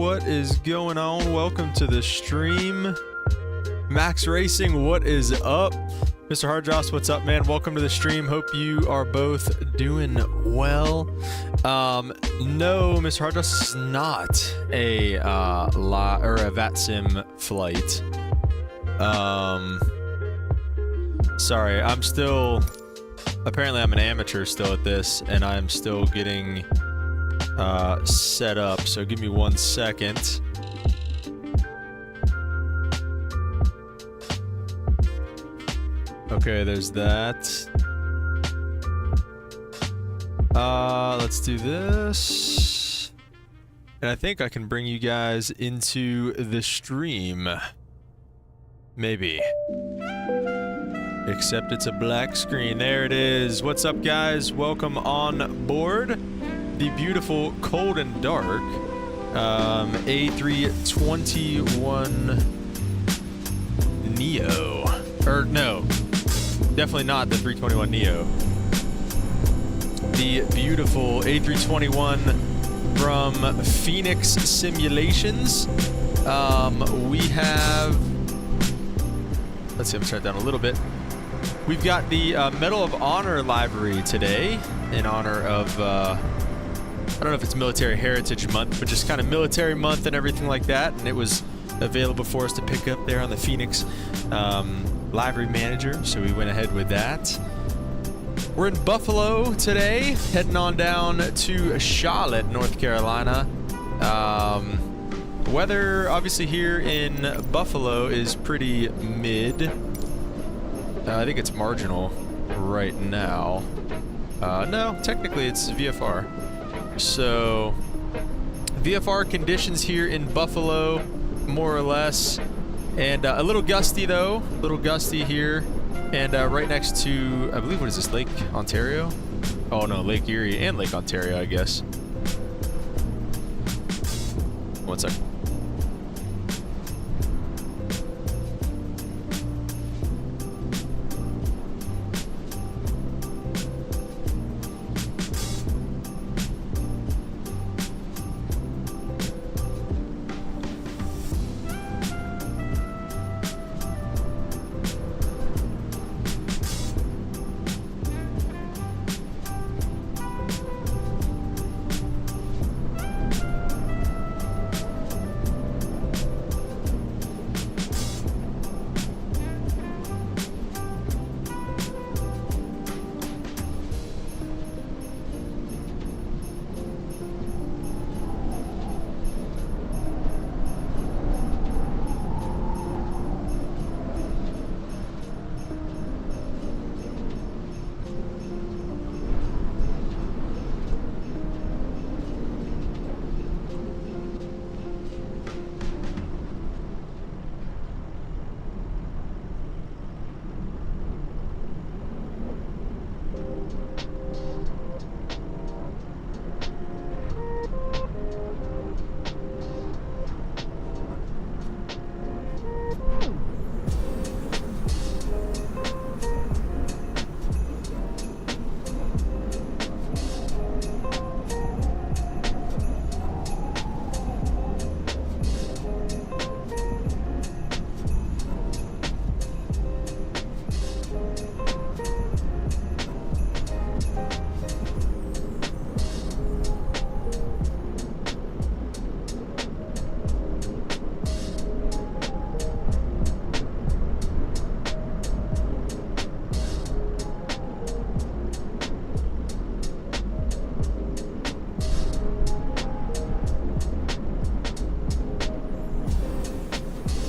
what is going on? Welcome to the stream. Max Racing, what is up? Mr. Hardjoss, what's up, man? Welcome to the stream. Hope you are both doing well. No, Mr. Hardjoss is not a VATSIM flight. Sorry, I'm still... Apparently I'm an amateur still at this, and I'm still getting set up, so give me 1 second. Okay, there's that. Let's do this. And I think I can bring you guys into the stream. Maybe. Except it's a black screen. There it is. What's up, guys? Welcome on board the beautiful Cold and Dark A321 Neo. Or no, definitely not the 321 Neo. The beautiful A321 from Fenix Simulations. We have... Let's see, I'm turn it down a little bit. We've got the Medal of Honor livery today in honor of, I don't know if it's Military Heritage Month, but just kind of military month and everything like that. And it was available for us to pick up there on the Fenix livery manager, so we went ahead with that. We're in Buffalo today, heading on down to Charlotte, North Carolina. Weather, obviously, here in Buffalo is pretty mid. I think it's marginal right now. No, technically it's VFR. So, VFR conditions here in Buffalo, more or less. And a little gusty, though. A little gusty here. And right next to, I believe, what is this, Lake Ontario? Oh, no, Lake Erie and Lake Ontario, I guess. 1 second.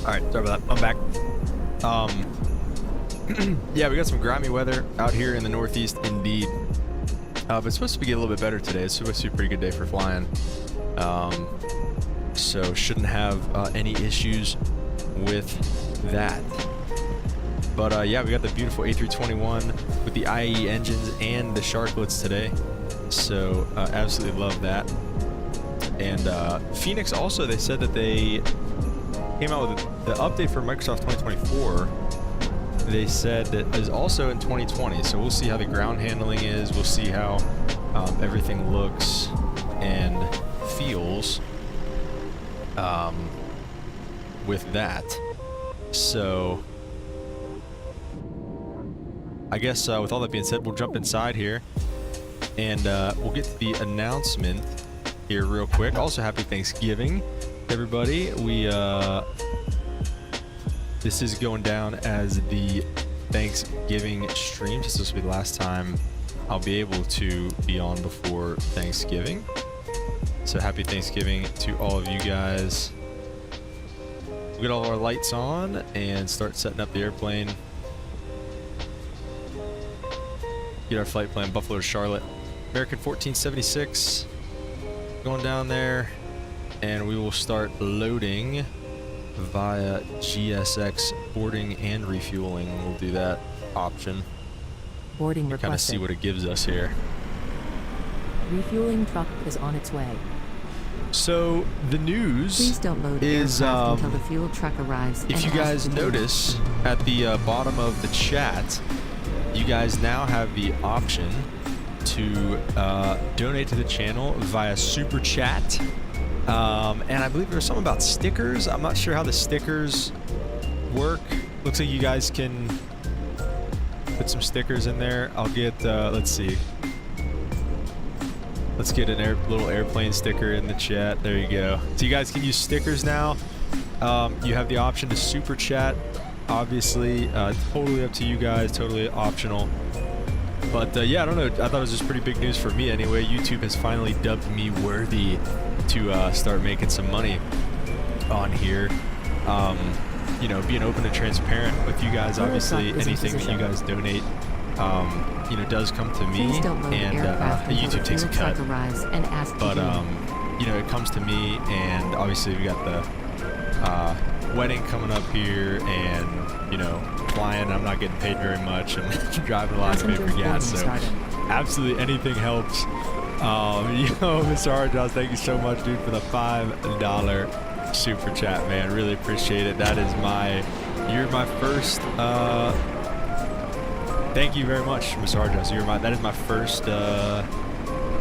Alright, sorry about that. I'm back. Yeah, we got some grimy weather out here in the Northeast, indeed. But it's supposed to be a little bit better today. It's supposed to be a pretty good day for flying. So shouldn't have any issues with that. But yeah, we got the beautiful A321 with the IE engines and the sharklets today. So absolutely love that. And Fenix also, they said that they came out with the update for Microsoft 2024. They said that is also in 2020. So we'll see how the ground handling is. We'll see how everything looks and feels. with that. So I guess with all that being said, we'll jump inside here and we'll get to the announcement here real quick. Also, happy Thanksgiving, everybody. This is going down as the Thanksgiving stream. This will be the last time I'll be able to be on before Thanksgiving. So happy Thanksgiving to all of you guys. We'll get all our lights on and start setting up the airplane. Get our flight plan, Buffalo to Charlotte. American 1476 going down there, and we will start loading via GSX boarding and refueling. We'll do that option. Boarding requested. Kind of see what it gives us here. Refueling truck is on its way. So the news Please don't load is aircraft until the fuel truck arrives. if you guys notice at the bottom of the chat, you guys now have the option to donate to the channel via super chat. And I believe there's something about stickers. I'm not sure how the stickers work. Looks like you guys can put some stickers in there. I'll get, let's see. Let's get a little airplane sticker in the chat. There you go. So you guys can use stickers now. You have the option to super chat. Obviously, totally up to you guys. Totally optional. But yeah, I don't know. I thought it was just pretty big news for me anyway. YouTube has finally dubbed me worthy to start making some money on here. You know, being open and transparent with you guys. Obviously, anything that you guys donate, you know, does come to me, and YouTube takes a cut. But you know, it comes to me, and obviously we got the wedding coming up here, and you know, flying. I'm not getting paid very much. I'm driving a lot to pay for gas, so absolutely anything helps. Yo, Mr. Hardjaws, thank you so much, dude, for the $5 super chat, man. Really appreciate it. That is you're my first. Thank you very much, Mr. Hardjaws. That is my first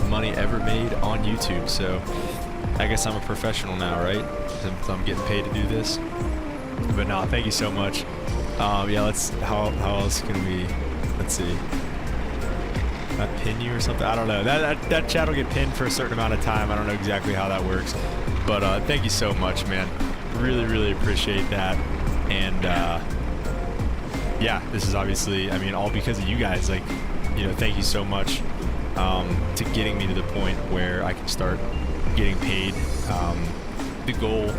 money ever made on YouTube. So I guess I'm a professional now, right? Since I'm getting paid to do this. But no, thank you so much. Yeah, how else can we, let's see. Can I pin you or something? I don't know. That chat will get pinned for a certain amount of time. I don't know exactly how that works. But thank you so much, man. Really, really appreciate that. And yeah, this is obviously, I mean, all because of you guys. Like, you know, thank you so much to getting me to the point where I can start getting paid. The goal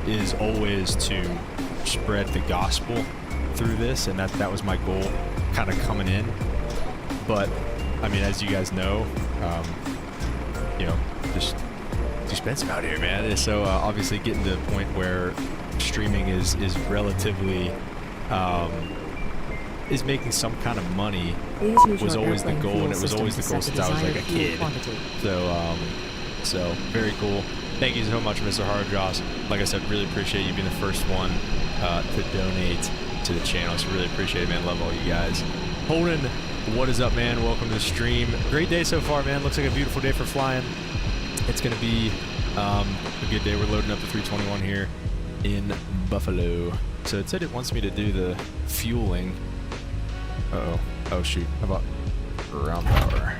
is always to spread the gospel through this, and that was my goal kind of coming in. But I mean, as you guys know, you know, just too expensive out here, man. So obviously getting to the point where streaming is relatively is making some kind of money was always the goal, and it was always the goal since I was like a kid. So very cool. Thank you so much, Mr. Hardjaws. Like I said, really appreciate you being the first one to donate to the channel. So really appreciate it, man. Love all you guys. Holden, what is up, man? Welcome to the stream. Great day so far, man. Looks like a beautiful day for flying. It's gonna be a good day. We're loading up the 321 here in Buffalo. So it said it wants me to do the fueling. Uh-oh. Oh, shoot. How about ground power?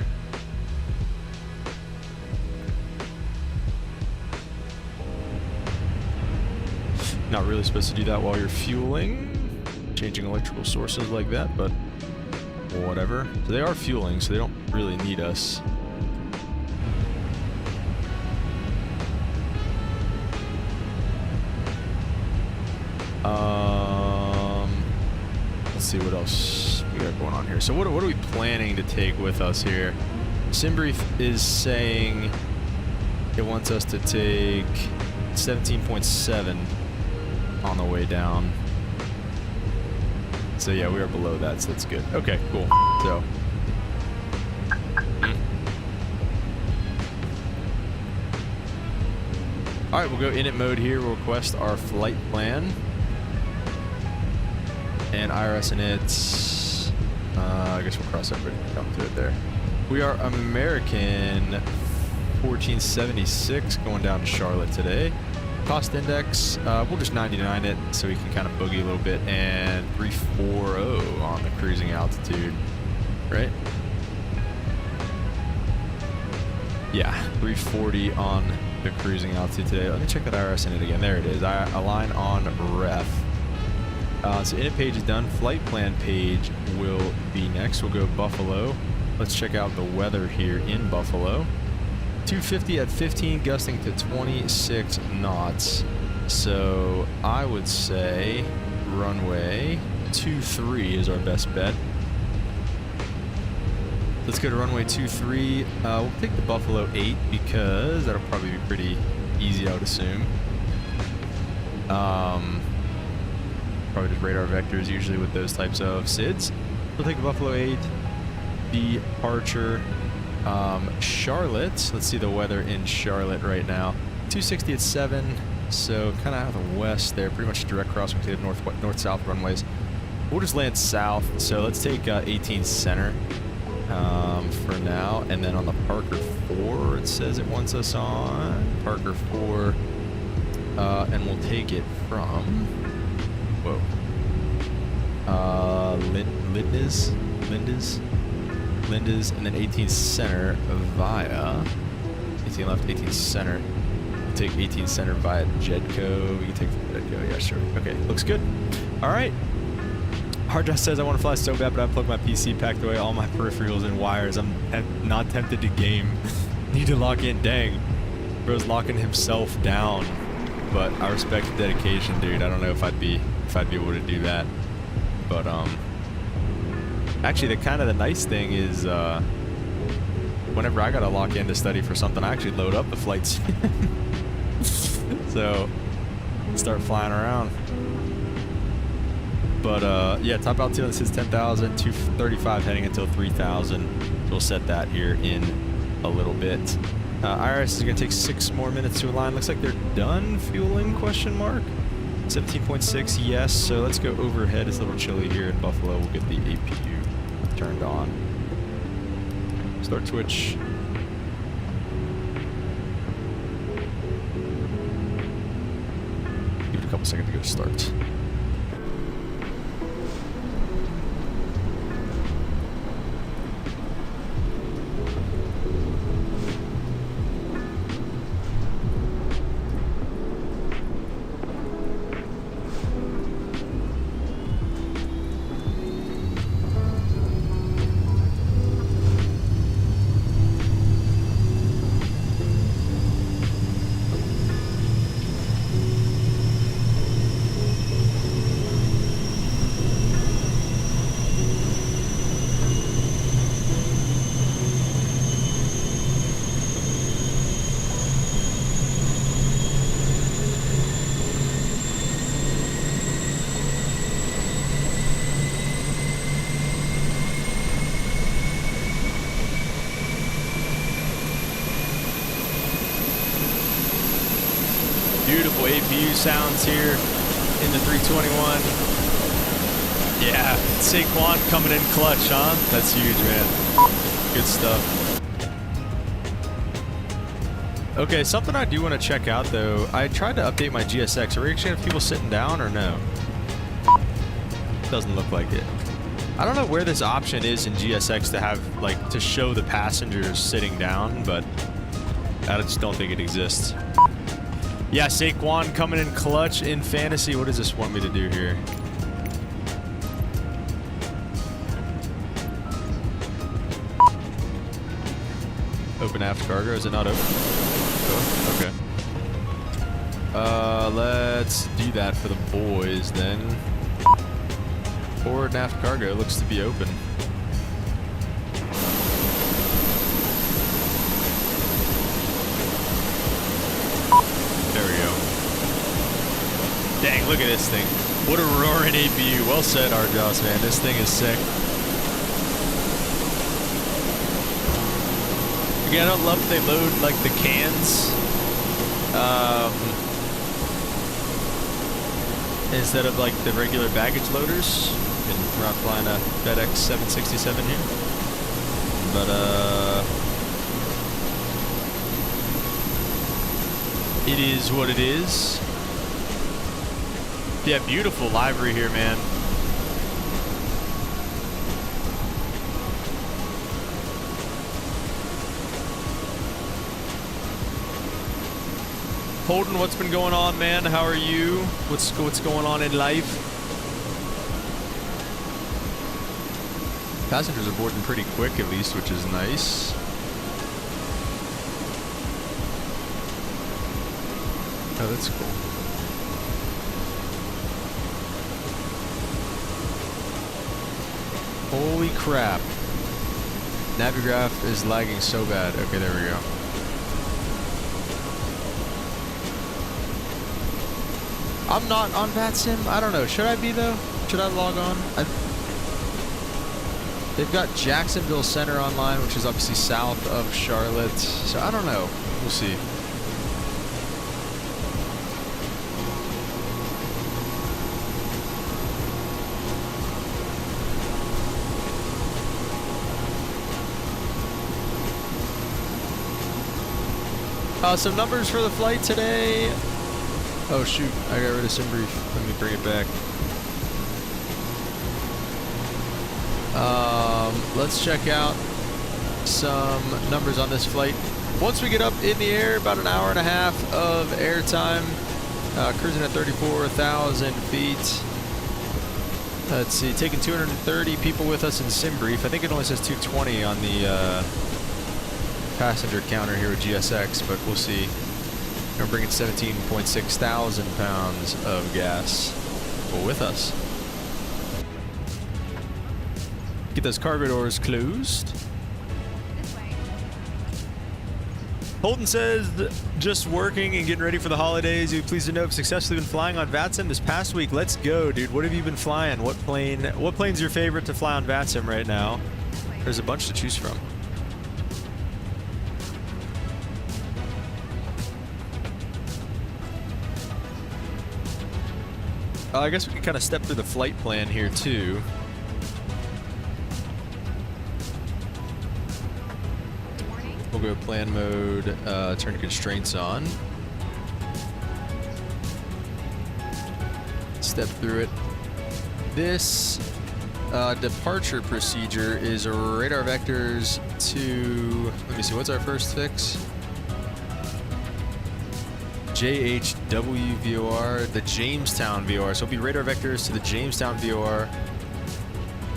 Not really supposed to do that while you're fueling. Changing electrical sources like that, but whatever. So they are fueling, so they don't really need us. Let's see what else we got going on here. So what are we planning to take with us here? Simbrief is saying it wants us to take 17.7 on the way down. So yeah, we are below that, so that's good. Okay, cool. So all right, we'll go init mode here. We'll request our flight plan. And IRS and it's, I guess we'll cross over and come to it there. We are American 1476 going down to Charlotte today. Cost index, we'll just 99 it so we can kind of boogie a little bit, and 340 on the cruising altitude, right? Yeah, 340 on the cruising altitude today. Let me check that IRS in it again. There it is. Align on ref. So init page is done. Flight plan page will be next. We'll go Buffalo. Let's check out the weather here in Buffalo. 250 at 15, gusting to 26 knots. So I would say runway 23 is our best bet. Let's go to runway 23. We'll take the Buffalo 8 because that'll probably be pretty easy, I would assume. Probably just radar vectors usually with those types of SIDs. We'll take the Buffalo 8. Departure. Charlotte. Let's see the weather in Charlotte right now. 260 at 7. So kind of out of the west there. Pretty much direct cross between north-south runways. We'll just land south. So let's take 18 center. For now, and then on the Parker 4, it says it wants us on Parker 4, and we'll take it from Linda's, and then 18 center via 18 left, 18 center. We'll take 18 center via Jedco. We can take Jedco, yeah, sure. Okay, looks good. All right. Hard drive says I want to fly so bad, but I plugged my PC, packed away all my peripherals and wires. I'm not tempted to game. Need to lock in. Dang, bro's locking himself down. But I respect the dedication, dude. I don't know if I'd be able to do that. But actually, the nice thing is whenever I gotta lock in to study for something, I actually load up the flights. So start flying around. But yeah, top altitude this is 10,000, 235 heading until 3,000. We'll set that here in a little bit. IRS is going to take 6 more minutes to align. Looks like they're done fueling, question mark. 17.6, yes. So let's go overhead. It's a little chilly here in Buffalo. We'll get the APU turned on. Start switch. Give it a couple seconds to go to start. Beautiful APU sounds here in the 321. Yeah, Saquon coming in clutch, huh? That's huge, man. Good stuff. Okay, something I do want to check out, though. I tried to update my GSX. Are we actually going to have people sitting down or no? Doesn't look like it. I don't know where this option is in GSX to have, like, to show the passengers sitting down, but I just don't think it exists. Yeah, Saquon coming in clutch in fantasy. What does this want me to do here? Open aft cargo. Is it not open? Oh, okay. Let's do that for the boys then. Forward and aft cargo looks to be open. There we go. Dang, look at this thing. What a roaring APU. Well said, Arjos, man. This thing is sick. Again, I don't love that they load, like, the cans. Instead of, like, the regular baggage loaders. We're not flying a FedEx 767 here. But, It is what it is. Yeah, beautiful livery here, man. Holden, what's been going on, man? How are you? What's going on in life? Passengers are boarding pretty quick, at least, which is nice. Oh, that's cool. Holy crap. Navigraph is lagging so bad. Okay, there we go. I'm not on VATSIM. I don't know. Should I be, though? Should I log on? They've got Jacksonville Center online, which is obviously south of Charlotte. So I don't know. We'll see. Some numbers for the flight today. Oh shoot, I got rid of SimBrief. Let me bring it back. Let's check out some numbers on this flight. Once we get up in the air, about an hour and a half of airtime, cruising at 34,000 feet. Let's see, taking 230 people with us in SimBrief. I think it only says 220 on the passenger counter here with GSX, but we'll see. We're bringing 17.6 thousand pounds of gas with us. Get those cargo doors closed. Holden says, just working and getting ready for the holidays. You're pleased to know I've successfully been flying on VATSIM this past week. Let's go, dude. What have you been flying? What plane's your favorite to fly on VATSIM right now? There's a bunch to choose from. I guess we can kind of step through the flight plan here too. We'll go plan mode, turn constraints on. Step through it. This departure procedure is radar vectors to, let me see, what's our first fix? JHW VOR, the Jamestown VOR. So it'll be radar vectors to the Jamestown VOR.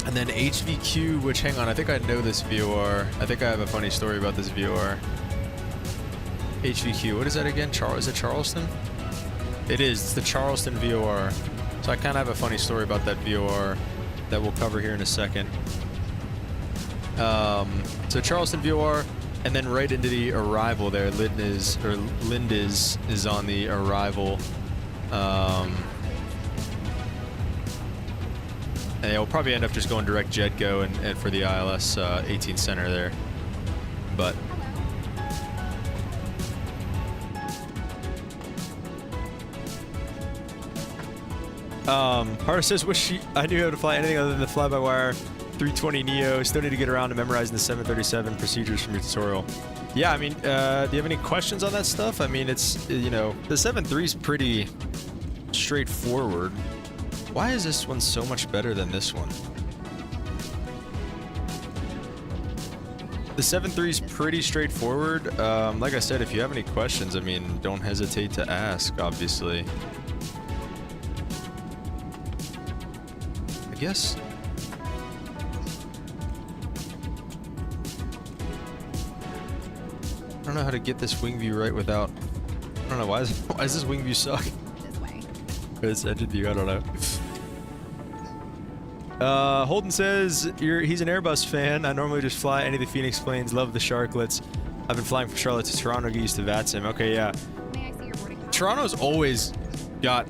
And then HVQ, which, hang on, I think I know this VOR. I think I have a funny story about this VOR. HVQ, what is that again? Is it Charleston? It is, it's the Charleston VOR. So I kind of have a funny story about that VOR that we'll cover here in a second. So Charleston VOR, and then right into the arrival there, Lindiz is on the arrival. And we'll probably end up just going direct JetGo and for the ILS 18 center there. But Hara says, wish I knew how to fly anything other than the fly-by-wire 320 Neo. Still need to get around to memorizing the 737 procedures from your tutorial. Yeah, I mean, do you have any questions on that stuff? I mean, it's, you know, the 7.3 is pretty straightforward. Why is this one so much better than this one? The 7.3 is pretty straightforward. Like I said, if you have any questions, I mean, don't hesitate to ask, obviously. I guess. I don't know how to get this wing view right without. I don't know why does this wing view suck? This way. It's engine view. I don't know. Holden says he's an Airbus fan. I normally just fly any of the Fenix planes. Love the sharklets. I've been flying from Charlotte to Toronto. Get used to VATSIM. Okay, yeah. May I see your boarding pass? Toronto's always got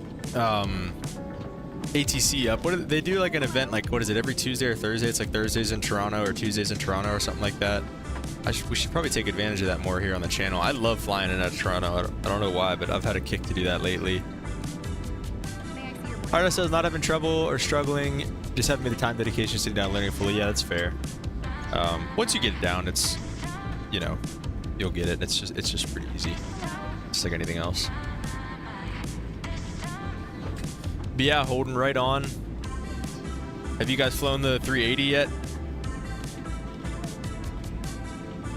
ATC up. What do they do? Like an event, like what is it? Every Tuesday or Thursday? It's like Thursdays in Toronto or Tuesdays in Toronto or something like that. We should probably take advantage of that more here on the channel. I love flying in out of Toronto. I don't know why, but I've had a kick to do that lately. May I see your boarding Arda says not having trouble or struggling, just haven't made the time dedication sitting down learning fully. Yeah, that's fair. Once you get it down, it's, you know, you'll get it. It's just pretty easy. just like anything else. But yeah, holding right on. Have you guys flown the 380 yet?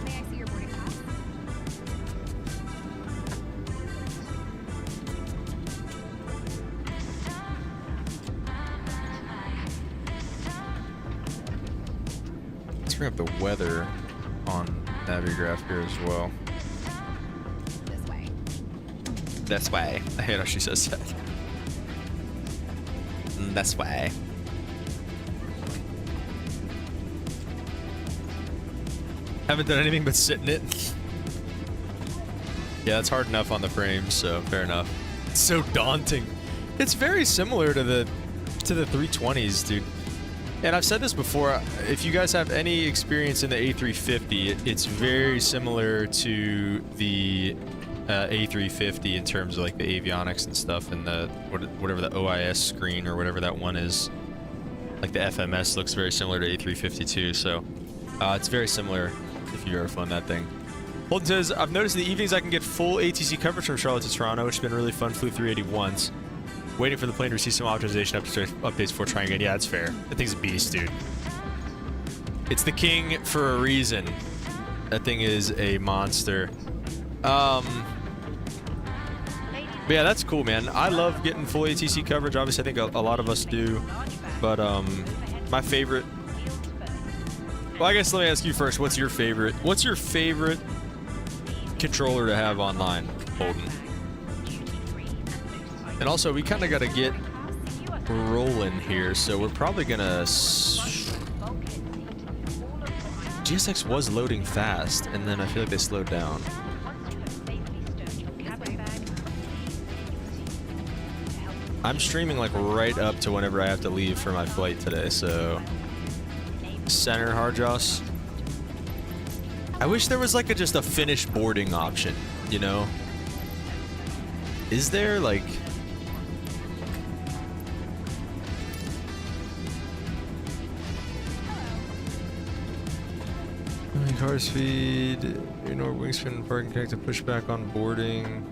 May I see your boarding pass? Let's bring up the weather on Navigraph here as well. This way. That's why. I hate how she says that. That's why. Haven't done anything but sit in it. Yeah, that's hard enough on the frames, so fair enough. It's so daunting. It's very similar to the 320s, dude. And I've said this before, if you guys have any experience in the A350, it's very similar to the A350 in terms of like the avionics and stuff, and the whatever the OIS screen or whatever that one is. Like the FMS looks very similar to A350 too, so it's very similar if you ever flown that thing. Holden says, I've noticed in the evenings I can get full ATC coverage from Charlotte to Toronto, which has been really fun. Flew 380 once. Waiting for the plane to receive some optimization updates before trying again. Yeah, that's fair. That thing's a beast, dude. It's the king for a reason. That thing is a monster. But yeah, that's cool, man. I love getting full ATC coverage. Obviously, I think a lot of us do. But my favorite... Well, I guess let me ask you first. What's your favorite? What's your favorite controller to have online, Holden? And also, we kind of got to get rolling here, so we're probably going to... GSX was loading fast, and then I feel like they slowed down. I'm streaming like right up to whenever I have to leave for my flight today, so... Center hard jaws. I wish there was like just a finished boarding option, you know? Is there like... Car speed, ignore wingspan, parking connect to pushback on boarding.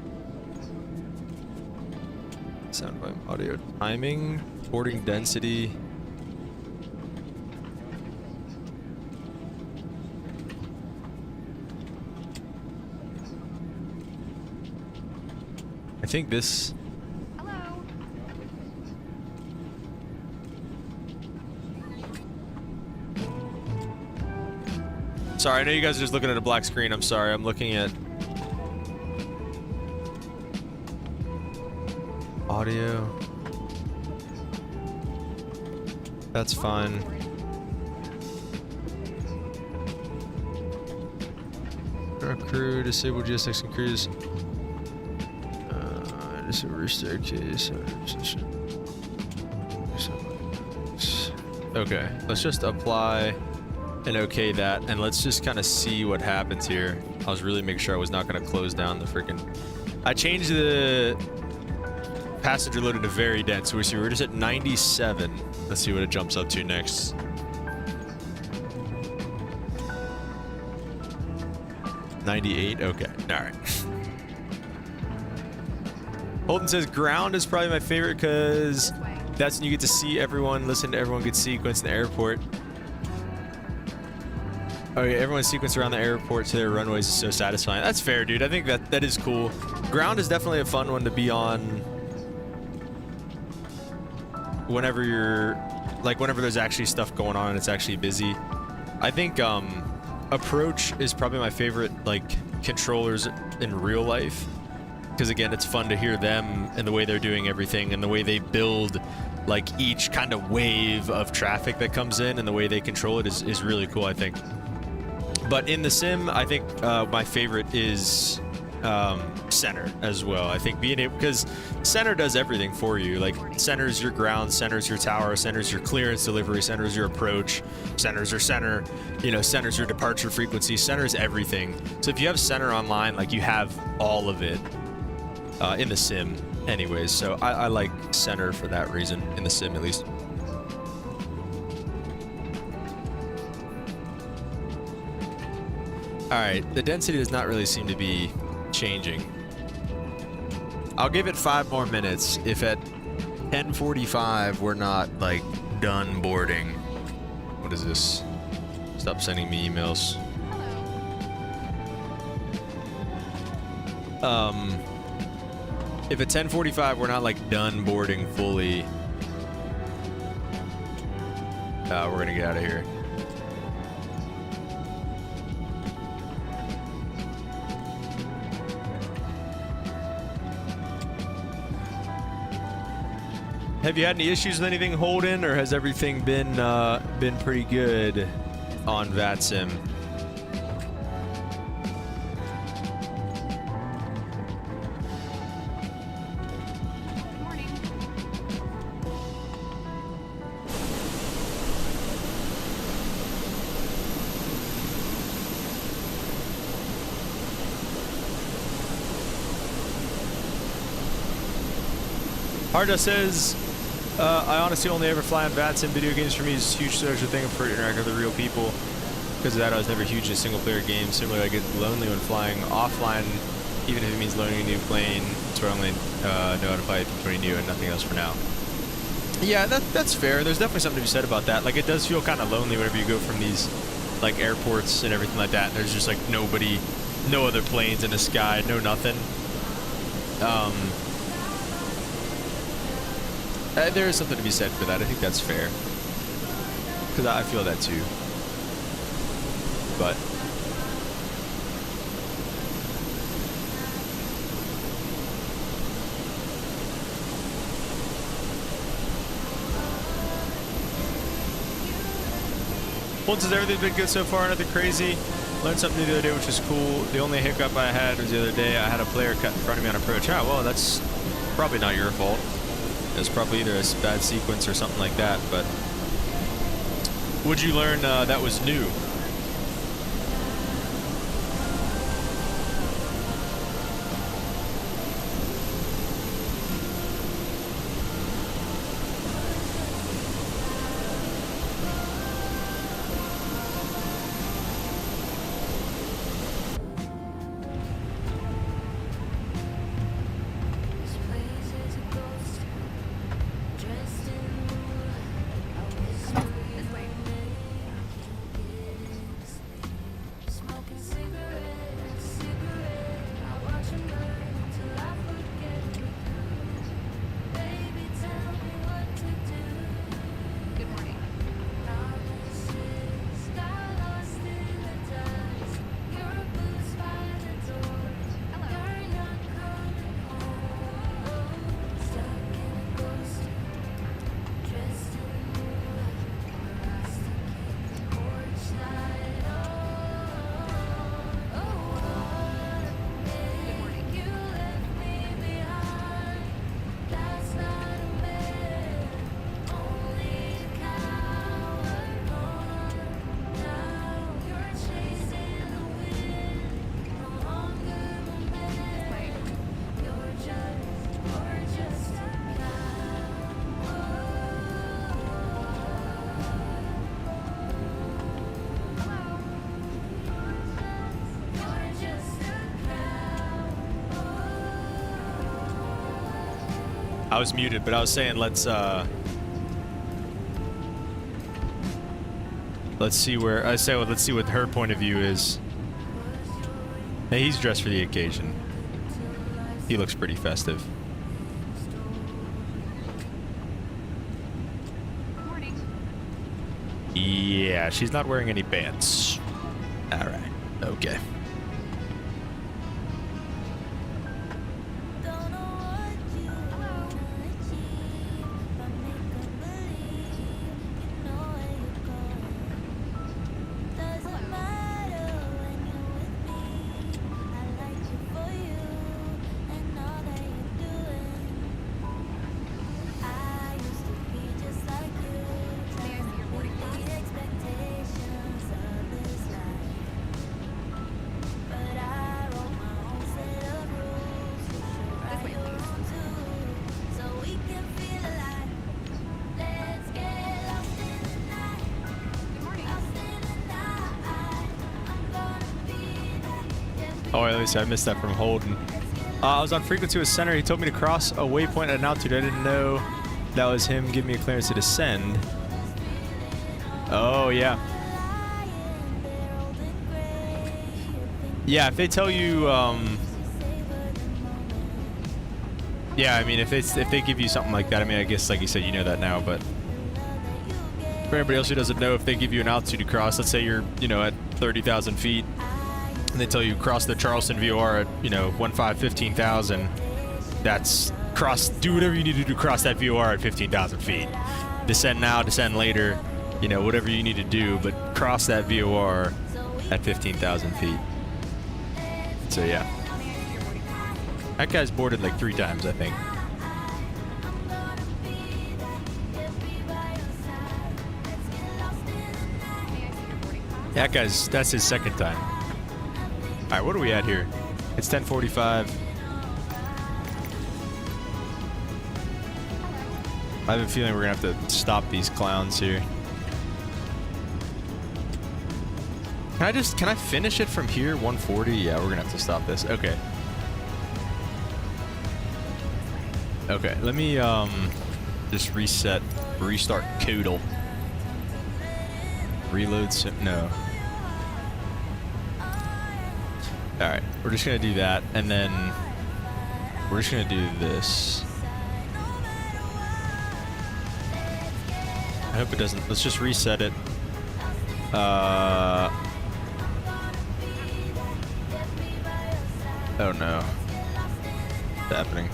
Sound volume, audio timing, boarding density. I think this... Hello. Sorry, I know you guys are just looking at a black screen. I'm sorry, I'm looking at... audio. That's fine. Our crew, disable GSX and cruise. Disable staircase. Okay, let's just apply and okay that, and let's just kind of see what happens here. I was really making sure I was not going to close down the freaking... I changed the passenger loaded to very dense. So we see we're just at 97. Let's see what it jumps up to next. $98. Okay. All right. Holden says ground is probably my favorite because that's when you get to see everyone, listen to everyone get sequenced in the airport. Oh yeah, everyone's sequenced around the airport to their runways is so satisfying. That's fair, dude. I think that is cool. Ground is definitely a fun one to be on whenever you're, like, whenever there's actually stuff going on and it's actually busy. I think approach is probably my favorite, like, controllers in real life. Because again, it's fun to hear them and the way they're doing everything and the way they build like each kind of wave of traffic that comes in and the way they control it is really cool, I think. But in the sim, I think my favorite is center as well. I think being able, because center does everything for you. Like center's your ground, center's your tower, center's your clearance delivery, center's your approach, center's your center, you know, center's your departure frequency, center's everything. So if you have center online, like you have all of it. In the sim anyways, so I like center for that reason, in the sim at least. Alright, the density does not really seem to be changing. I'll give it 5 more minutes. If at 10:45 we're not like done boarding. What is this? Stop sending me emails. If at 10:45 we're not like done boarding fully, we're gonna get out of here. Have you had any issues with anything holding, or has everything been pretty good on VATSIM? Good morning. Harda says, I honestly only ever fly on VATSIM. Video games for me is a huge social thing for interacting with the real people. Because of that, I was never huge in single-player games. Similarly, I get lonely when flying offline, even if it means learning a new plane. So I only know how to fly A320 new and nothing else for now. Yeah, that's fair. There's definitely something to be said about that. Like, it does feel kind of lonely whenever you go from these, like, airports and everything like that. And there's just, like, nobody, no other planes in the sky, no nothing. There is something to be said for that. I think that's fair. Because I feel that too. But once has everything been good so far? Nothing crazy. Learned something new the other day, which is cool. The only hiccup I had was the other day. I had a player cut in front of me on approach. Ah, well, that's probably not your fault. It was probably either a bad sequence or something like that. But would you learn that was new? This way. Good morning. Good morning. This way. Hello. I was muted, but I was saying let's see where let's see what her point of view is. Hey, he's dressed for the occasion. He looks pretty festive. Good morning. Yeah, she's not wearing any pants. All right. Okay. Hello. May I see your boarding pass? This way, please. Good morning. Oh, at least I missed that from Holden. I was on frequency with center. He told me to cross a waypoint at an altitude. I didn't know that was him giving me a clearance to descend. Oh, yeah. Yeah, if they tell you, yeah, I mean, if they give you something like that, I mean, I guess, like you said, you know that now, but for everybody else who doesn't know, if they give you an altitude to cross, let's say you're, you know, at 30,000 feet, and they tell you cross the Charleston VOR at, you know, 15,000, that's do whatever you need to do to cross that VOR at 15,000 feet. Descend now, descend later, you know, whatever you need to do, but cross that VOR at 15,000 feet. So yeah, that guy's boarded like 3 times, I think. That's his 2nd time. All right, what are we at here? It's 10:45. I have a feeling we're gonna have to stop these clowns here. Can I finish it from here? 140? Yeah, we're gonna have to stop this. Okay. Okay, let me just restart Koodle. Reload no. Alright, we're just gonna do that, and then we're just gonna do this. I hope it doesn't. Let's just reset it. Oh no. What's happening?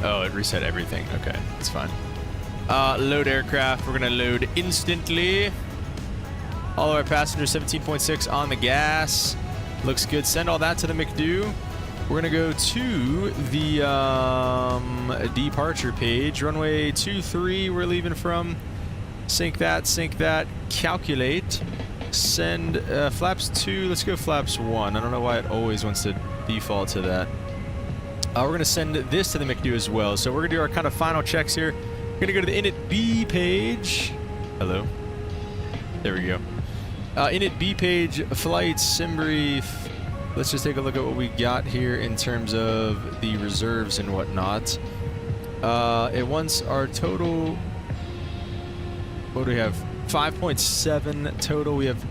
Oh, it reset everything. Okay, that's fine. Load aircraft. We're gonna load instantly. All of our passengers, 17.6 on the gas. Looks good. Send all that to the McDo. We're gonna go to the departure page. Runway 23, we're leaving from. Sync that, calculate. Send flaps 2, let's go flaps 1. I don't know why it always wants to default to that. We're gonna send this to the McDo as well. So we're gonna do our kind of final checks here. We're gonna go to the init B page. Hello. There we go. Init B page, flights, sim brief. Let's just take a look at what we got here in terms of the reserves and whatnot. It wants our total. What do we have? 5.7 total. We have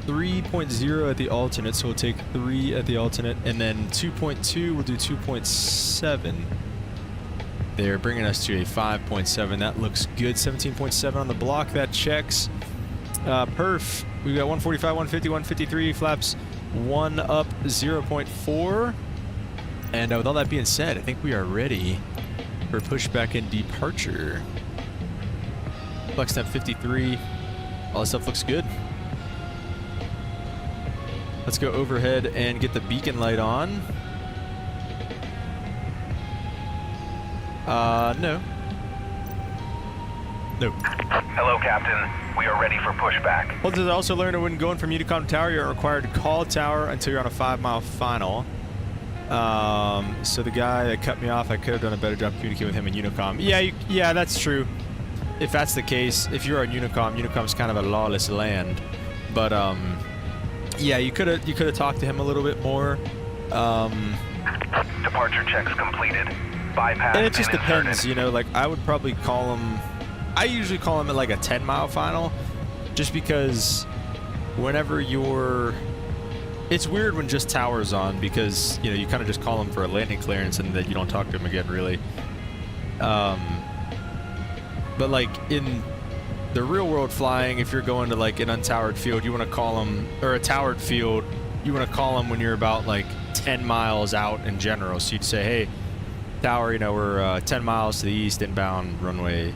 3.0 at the alternate, so we'll take 3 at the alternate, and then 2.2, we'll do 2.7. They're bringing us to a 5.7. That looks good. 17.7 on the block. That checks. Perf. We've got 145, 150, 153 flaps. 1 up 0.4. And with all that being said, I think we are ready for pushback and departure. Flex temp 53. All this stuff looks good. Let's go overhead and get the beacon light on. No. No. Hello, Captain. We are ready for pushback. Holders also learned that when going from Unicom Tower, you're required to call tower until you're on a 5-mile final. So the guy that cut me off, I could have done a better job communicating with him in Unicom. Yeah, that's true. If that's the case, if you're on Unicom, Unicom's kind of a lawless land. But yeah, you could have talked to him a little bit more. Departure checks completed. Bypass. And it just pin depends, inserted. you know. Like I would probably call him. I usually call him at like a 10-mile final, just because whenever you're. It's weird when just tower's on because you know you kind of just call him for a landing clearance and then you don't talk to him again really. But like in the real world flying, if you're going to like an untowered field, you want to call them, or a towered field, you want to call them when you're about like 10 miles out in general. So you'd say, hey, tower, you know, we're 10 miles to the east, inbound runway,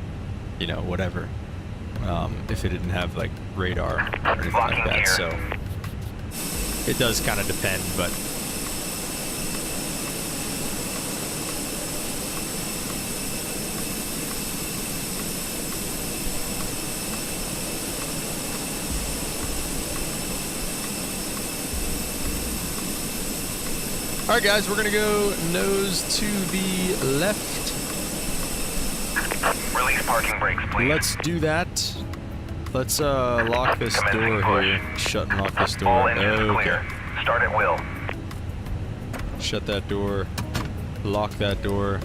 you know, whatever. If it didn't have like radar or anything like that. So it does kind of depend, but. All right, guys, we're gonna go nose to the left. Release parking brakes, please. Let's do that. Let's lock this Commencing door push. here. Shut and lock this All door. engines Okay. clear. Start at will. Shut that door. Lock that door.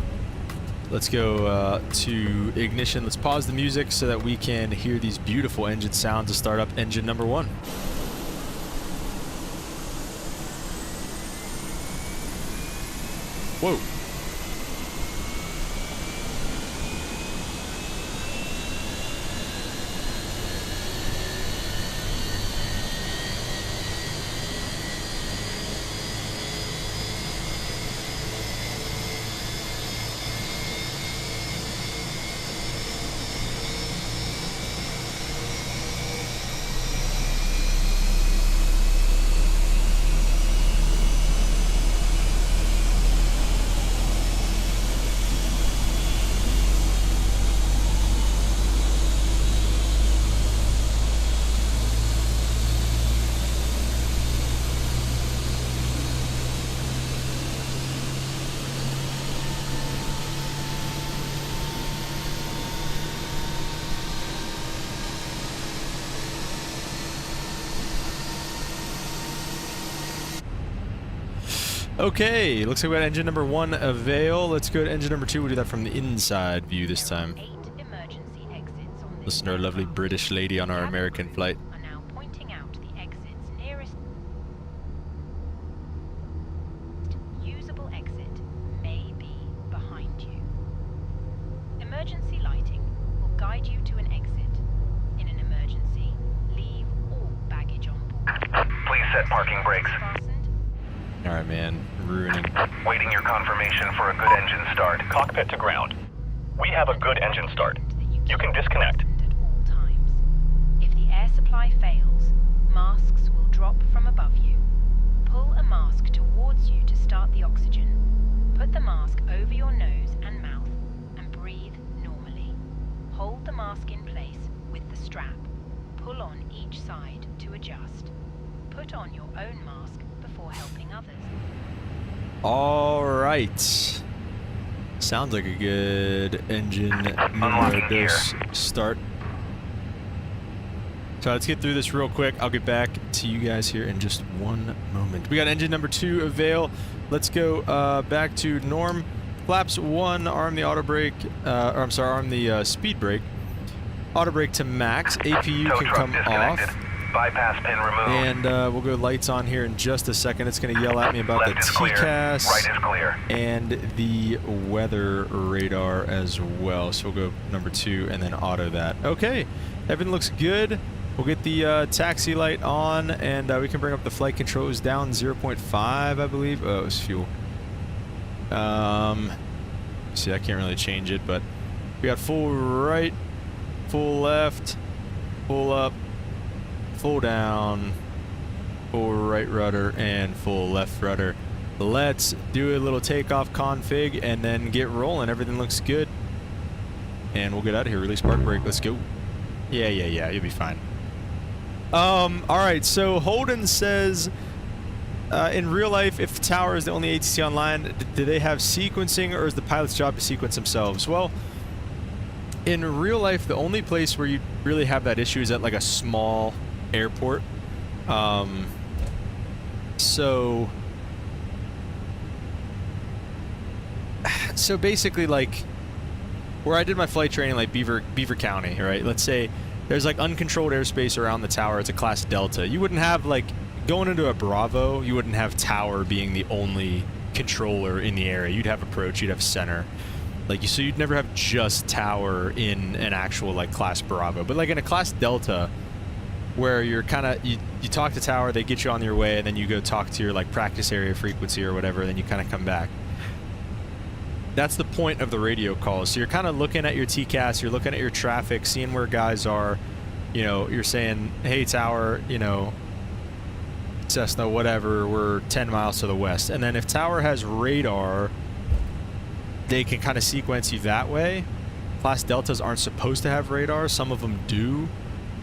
Let's go to ignition. Let's pause the music so that we can hear these beautiful engine sounds to start up engine number 1. Whoa. Okay, looks like we got engine number 1 avail. Let's go to engine number 2. We'll do that from the inside view this time. Listen to our lovely British lady on our American flight. Are now pointing out the exits nearest. Usable exit may be behind you. Emergency lighting will guide you to an exit. In an emergency, leave all baggage on board. Please set parking brakes. Fastened. Alright, man. Ruining. Waiting your confirmation for a good engine start. Cockpit to ground. We have a good engine start. You can disconnect. At all times. If the air supply fails, masks will drop from above you. Pull a mask towards you to start the oxygen. Put the mask over your nose and mouth and breathe normally. Hold the mask in place with the strap. Pull on each side to adjust. Put on your own mask before helping others. Alright. Sounds like a good engine Unlocking gear. start. So let's get through this real quick. I'll get back to you guys here in just one moment. We got engine number 2 avail. Let's go back to norm. Flaps 1, arm the auto brake, arm the speed brake. Auto brake to max. APU Tow can truck come disconnected. off. Bypass pin removed. And we'll go lights on here in just a second. It's going to yell at me about the Left is clear. TCAS Right is clear. and the weather radar as well. So we'll go number 2 and then auto that. Okay, everything looks good. We'll get the taxi light on, and we can bring up the flight controls down 0.5, I believe. Oh, it was fuel. See, I can't really change it, but we got full right, full left, full up, full down, full right rudder, and full left rudder. Let's do a little takeoff config and then get rolling. Everything looks good. And we'll get out of here. Release park brake. Let's go. Yeah, you'll be fine. Alright, so Holden says, in real life, if the tower is the only ATC online, do they have sequencing, or is the pilot's job to sequence themselves? Well, in real life, the only place where you really have that issue is at like a small airport. So basically, like where I did my flight training, like Beaver County, right? Let's say there's like uncontrolled airspace around the tower. It's a class Delta. You wouldn't have like going into a Bravo. You wouldn't have tower being the only controller in the area. You'd have approach. You'd have center. Like so you'd never have just tower in an actual like class Bravo. But like in a class Delta, where you're kind of you talk to tower, they get you on your way, and then you go talk to your like practice area frequency or whatever, and then you kind of come back. That's the point of the radio calls. So you're kind of looking at your TCAS, you're looking at your traffic, seeing where guys are. You know, you're saying, hey tower, you know, Cessna, whatever, we're 10 miles to the west. And then if tower has radar, they can kind of sequence you that way. Class Deltas aren't supposed to have radar. Some of them do.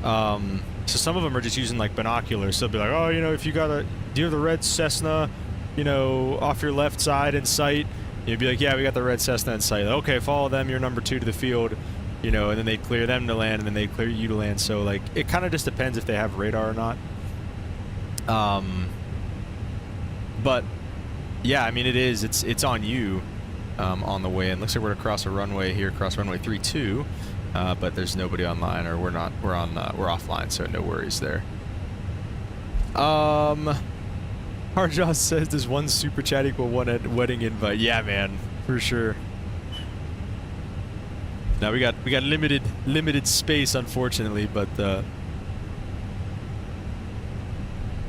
So some of them are just using like binoculars. So they'll be like, oh, you know, if you got do you have the red Cessna, you know, off your left side in sight? You'd be like, yeah, we got the red Cessna in sight. Okay, follow them. You're number 2 to the field. you know, and then they clear them to land, and then they clear you to land. So like, it kind of just depends if they have radar or not. But yeah, I mean, it's on you on the way in. Looks like we're across a runway here, across runway 32, but there's nobody online, or we're offline, so no worries there. Harjaw says, does one super chat equal one wedding invite? Yeah, man, for sure. Now we got limited space, unfortunately, but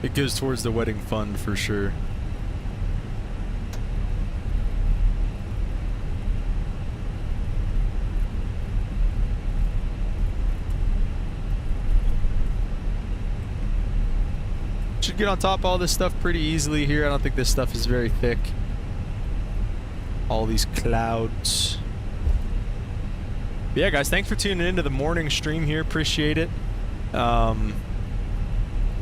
it goes towards the wedding fund for sure. Should get on top of all this stuff pretty easily here. I don't think this stuff is very thick. All these clouds. But yeah, guys, thanks for tuning into the morning stream here. Appreciate it.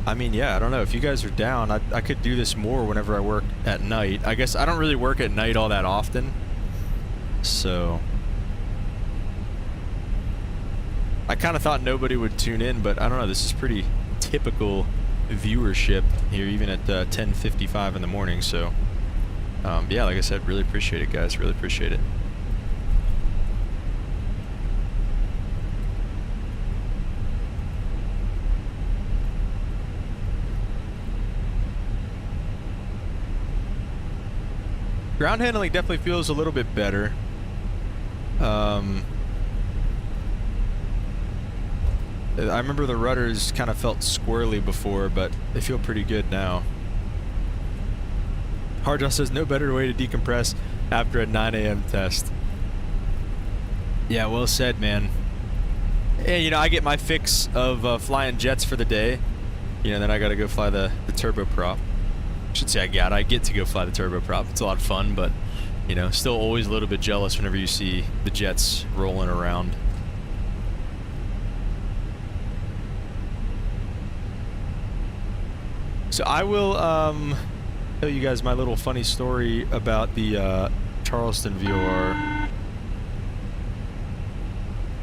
I mean, yeah, I don't know. If you guys are down, I could do this more whenever I work at night. I guess I don't really work at night all that often. So I kind of thought nobody would tune in, but I don't know. This is pretty typical viewership here, even at 10:55 in the morning. So yeah, like I said, really appreciate it, guys. Really appreciate it. Ground handling definitely feels a little bit better. I remember the rudders kind of felt squirrely before, but they feel pretty good now. Hardjaw says, no better way to decompress after a 9 a.m. test. Yeah, well said, man. And, you know, I get my fix of flying jets for the day. You know, then I got to go fly the turboprop. I should say I get to go fly the turboprop. It's a lot of fun, but, you know, still always a little bit jealous whenever you see the jets rolling around. So I will tell you guys my little funny story about the Charleston VOR.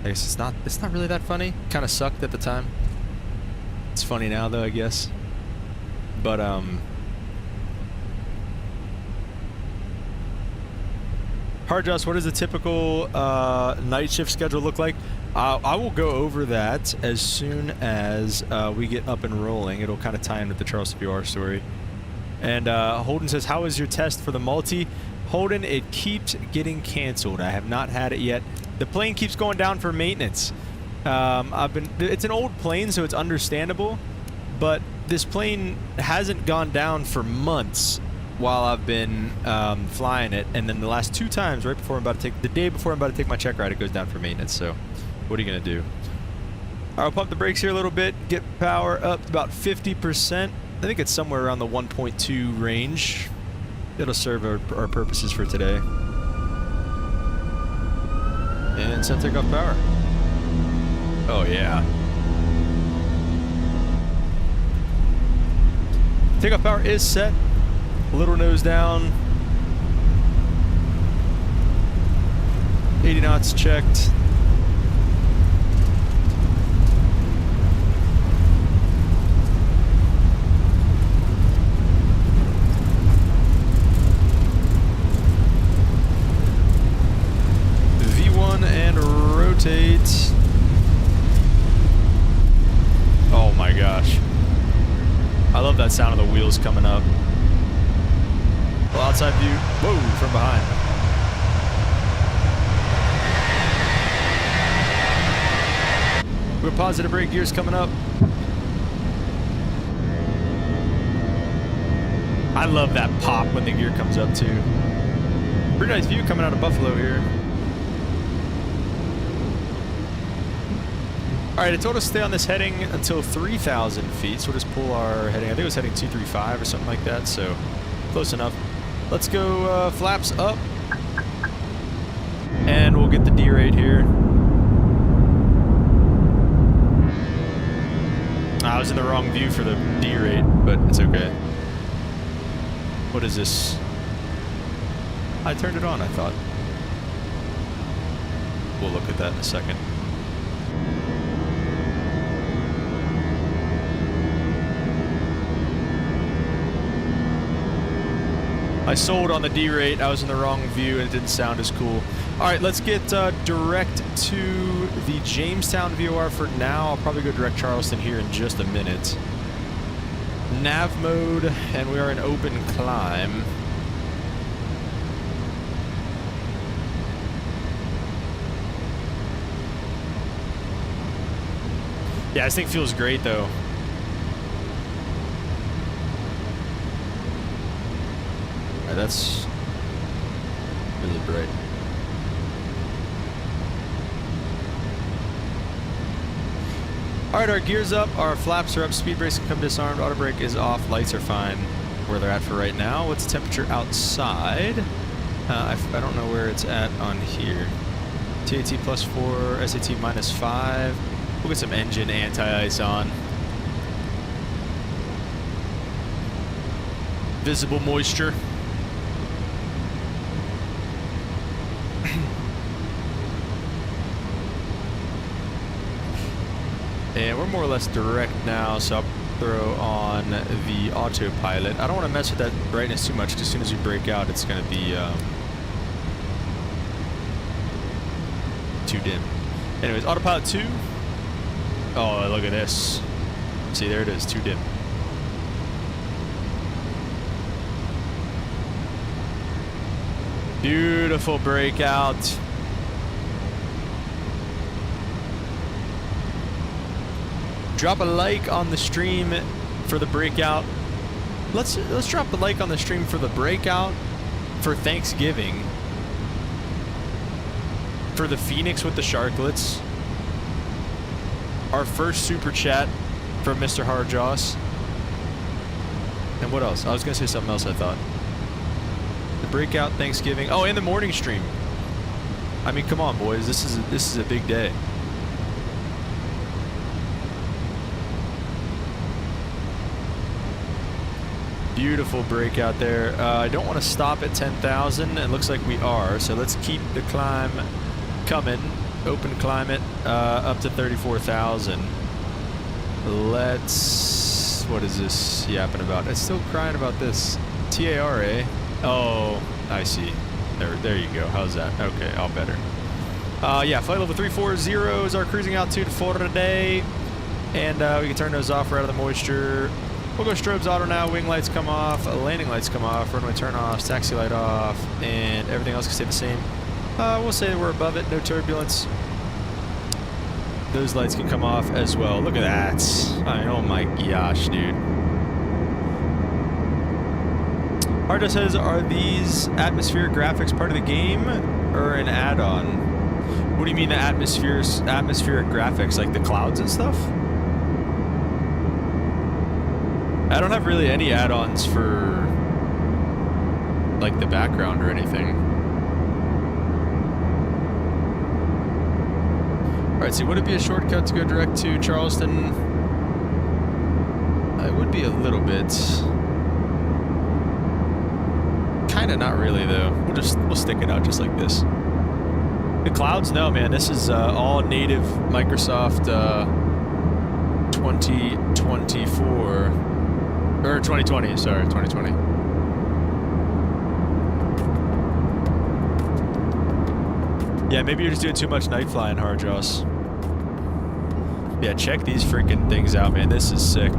I guess it's not really that funny. Kind of sucked at the time. It's funny now though, I guess. But Hardjust, what does a typical night shift schedule look like? I will go over that as soon as we get up and rolling. It'll kind of tie in with the Charleston VR story. And Holden says, how is your test for the multi? Holden, it keeps getting canceled. I have not had it yet. The plane keeps going down for maintenance. It's an old plane, so it's understandable. But this plane hasn't gone down for months while I've been flying it. And then the last 2 times, the day before I'm about to take my check ride, it goes down for maintenance. So what are you going to do? All right, I'll pump the brakes here a little bit, get power up to about 50%. I think it's somewhere around the 1.2 range. It'll serve our purposes for today. And set takeoff power. Oh, yeah. Takeoff power is set. A little nose down. 80 knots checked. And rotate. Oh my gosh. I love that sound of the wheels coming up. Well, outside view. Whoa, from behind. We're positive brake gears coming up. I love that pop when the gear comes up too. Pretty nice view coming out of Buffalo here. Alright, it told us to stay on this heading until 3,000 feet, so we'll just pull our heading. I think it was heading 235 or something like that, so close enough. Let's go flaps up, and we'll get the D rate here. I was in the wrong view for the D rate, but it's okay. What is this? I turned it on, I thought. We'll look at that in a second. I sold on the D rate. I was in the wrong view and it didn't sound as cool. All right, let's get direct to the Jamestown VOR for now. I'll probably go direct Charleston here in just a minute. Nav mode, and we are in open climb. Yeah, this thing feels great though. Alright, that's really bright. Alright, our gear's up, our flaps are up, speed brakes can come disarmed, auto brake is off, lights are fine where they're at for right now. What's the temperature outside? I don't know where it's at on here. TAT +4, SAT -5. We'll get some engine anti-ice on. Visible moisture. And we're more or less direct now, so I'll throw on the autopilot. I don't want to mess with that brightness too much, because as soon as we break out, it's going to be too dim. Anyways, autopilot 2. Oh, look at this. See, there it is, too dim. Beautiful breakout. Drop a like on the stream for the breakout. Let's drop a like on the stream for the breakout for Thanksgiving. For the Fenix with the sharklets. Our first super chat from Mr. Hardjoss. And what else? I was gonna say something else I thought. The breakout, Thanksgiving. Oh, and the morning stream. I mean, come on, boys. This is a big day. Beautiful breakout there. I don't want to stop at 10,000. It looks like we are. So let's keep the climb coming. Open climb it up to 34,000. Let's... What is this yapping about? It's still crying about this. TARA. Oh, I see. There you go. How's that? Okay, all better. Yeah, flight level 340 is our cruising altitude for today. And we can turn those off. We're out of the moisture. We'll go strobes auto now. Wing lights come off. Landing lights come off. Runway turn off. Taxi light off. And everything else can stay the same. We'll say we're above it. No turbulence. Those lights can come off as well. Look at that. I mean, oh my gosh, dude. Hardo says, are these atmospheric graphics part of the game or an add-on? What do you mean the atmospheric graphics, like the clouds and stuff? I don't have really any add-ons for like the background or anything. Alright, so would it be a shortcut to go direct to Charleston? It would be a little bit. Kinda not really though. We'll stick it out just like this. The clouds, no man, this is all native Microsoft 2024. Or 2020, sorry, 2020. Yeah, maybe you're just doing too much night flying, Hardjoss. Yeah, check these freaking things out, man. This is sick.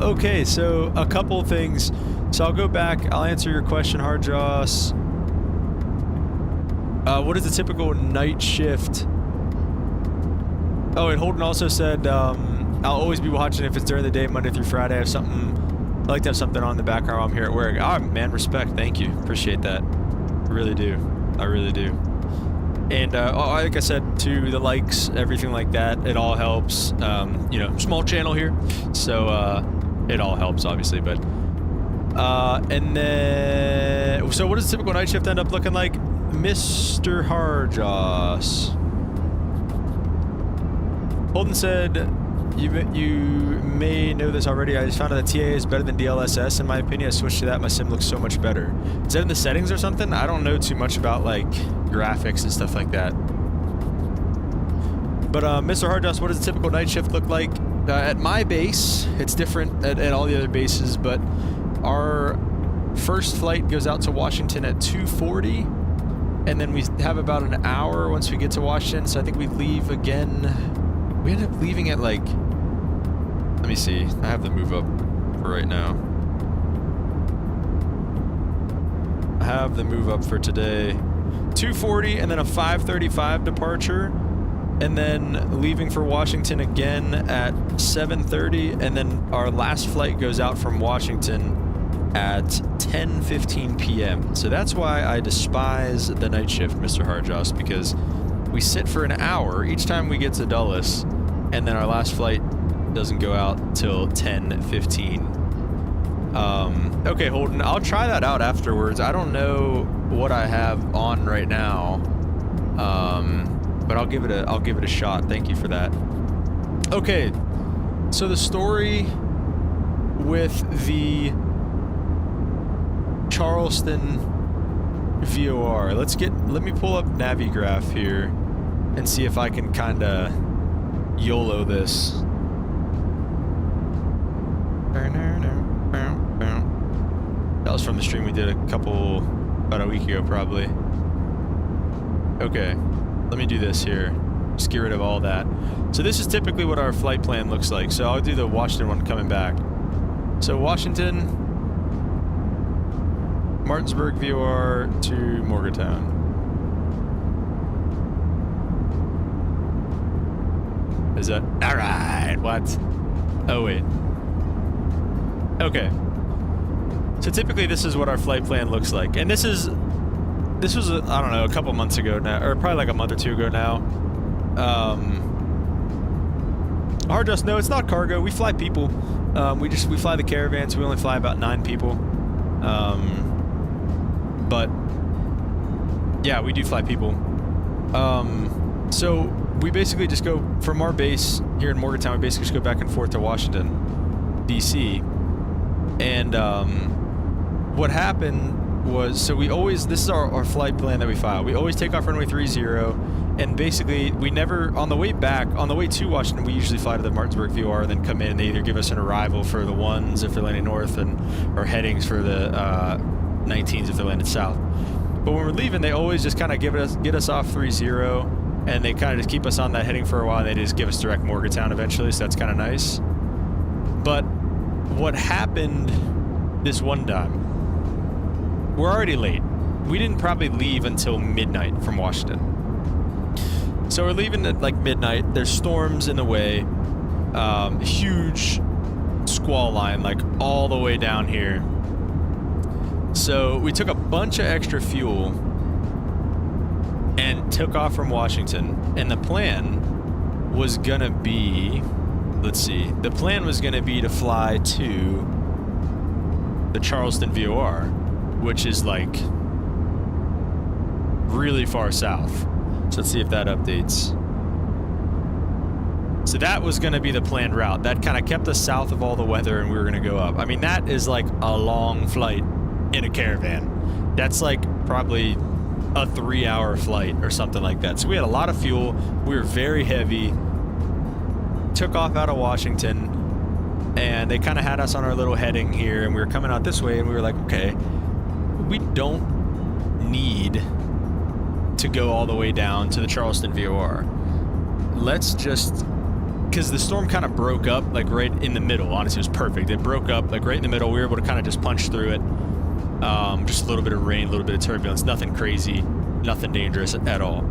Okay, so a couple things. So I'll go back. I'll answer your question, Hardjoss. What is the typical night shift? Oh, and Holden also said, I'll always be watching if it's during the day, Monday through Friday. I like to have something on in the background while I'm here at work. Oh, man, respect. Thank you. Appreciate that. I really do. I really do. And like I said, to the likes, everything like that, it all helps. You know, small channel here, so it all helps, obviously. But and then, so what does a typical night shift end up looking like, Mr. Hardjoss? Holden said, you may know this already. I just found out that TA is better than DLSS. In my opinion, I switched to that. My sim looks so much better. Is that in the settings or something? I don't know too much about like graphics and stuff like that. But Mr. Hardjoss, what does a typical night shift look like? At my base, it's different at all the other bases, but our first flight goes out to Washington at 2:40, and then we have about an hour once we get to Washington. So I think we leave again. We end up leaving at like, let me see. I have the move up for right now. I have the move up for today. 2:40 and then a 5:35 departure, and then leaving for Washington again at 7:30, and then our last flight goes out from Washington at 10:15 p.m. So that's why I despise the night shift, Mr. Harjost, because we sit for an hour each time we get to Dulles, and then our last flight doesn't go out till 10:15. Okay, Holden, I'll try that out afterwards. I don't know what I have on right now, but I'll give it a shot. Thank you for that. Okay, so the story with the Charleston VOR. Let me pull up Navigraph here and see if I can kind of YOLO this. That was from the stream we did about a week ago, probably. Okay, let me do this here. Just get rid of all that. So this is typically what our flight plan looks like. So I'll do the Washington one coming back. So Washington, Martinsburg VOR to Morgantown. Is that all right? What? Oh wait. Okay. So typically this is what our flight plan looks like, and this was I don't know, a couple months ago now, or probably like a month or two ago now. Harjost, no, it's not cargo. We fly people. We fly the caravans. We only fly about 9 people. But yeah, we do fly people. So we basically just go from our base here in Morgantown. We basically just go back and forth to Washington, D.C. And what happened was, so this is our flight plan that we file. We always take off runway 30, and basically we never, on the way to Washington, we usually fly to the Martinsburg VOR, then come in. They either give us an arrival for the 1s if they're landing north, or headings for the 19s if they're landing south. But when we're leaving, they always just kind of get us off 30, and they kind of just keep us on that heading for a while, and they just give us direct Morgantown eventually, so that's kind of nice. But what happened this one time, we're already late. We didn't probably leave until midnight from Washington. So we're leaving at like midnight. There's storms in the way, huge squall line like all the way down here. So we took a bunch of extra fuel and took off from Washington. And the plan was gonna be, the plan was gonna be to fly to the Charleston VOR, which is like really far south. So let's see if that updates. So that was going to be the planned route. That kind of kept us south of all the weather, and we were going to go up. I mean, that is like a long flight in a caravan. That's like probably a 3-hour flight or something like that. So we had a lot of fuel. We were very heavy. Took off out of Washington, and they kind of had us on our little heading here, and we were coming out this way, and we were like, okay, we don't need to go all the way down to the Charleston VOR. Let's just, because the storm kind of broke up like right in the middle. Honestly, it was perfect. It broke up like right in the middle. We were able to kind of just punch through it. Just a little bit of rain, a little bit of turbulence, nothing crazy, nothing dangerous at all.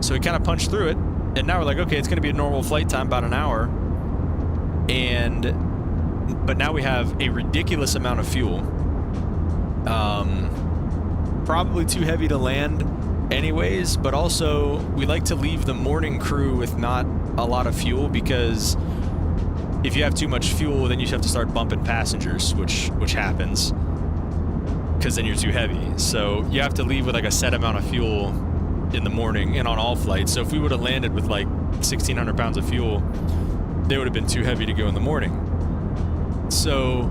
So we kind of punched through it, and now we're like, okay, it's going to be a normal flight time, about an hour. But now we have a ridiculous amount of fuel. Probably too heavy to land anyways, but also we like to leave the morning crew with not a lot of fuel, because if you have too much fuel, then you have to start bumping passengers, which happens, because then you're too heavy. So you have to leave with like a set amount of fuel in the morning and on all flights. So if we would have landed with like 1,600 pounds of fuel, they would have been too heavy to go in the morning. So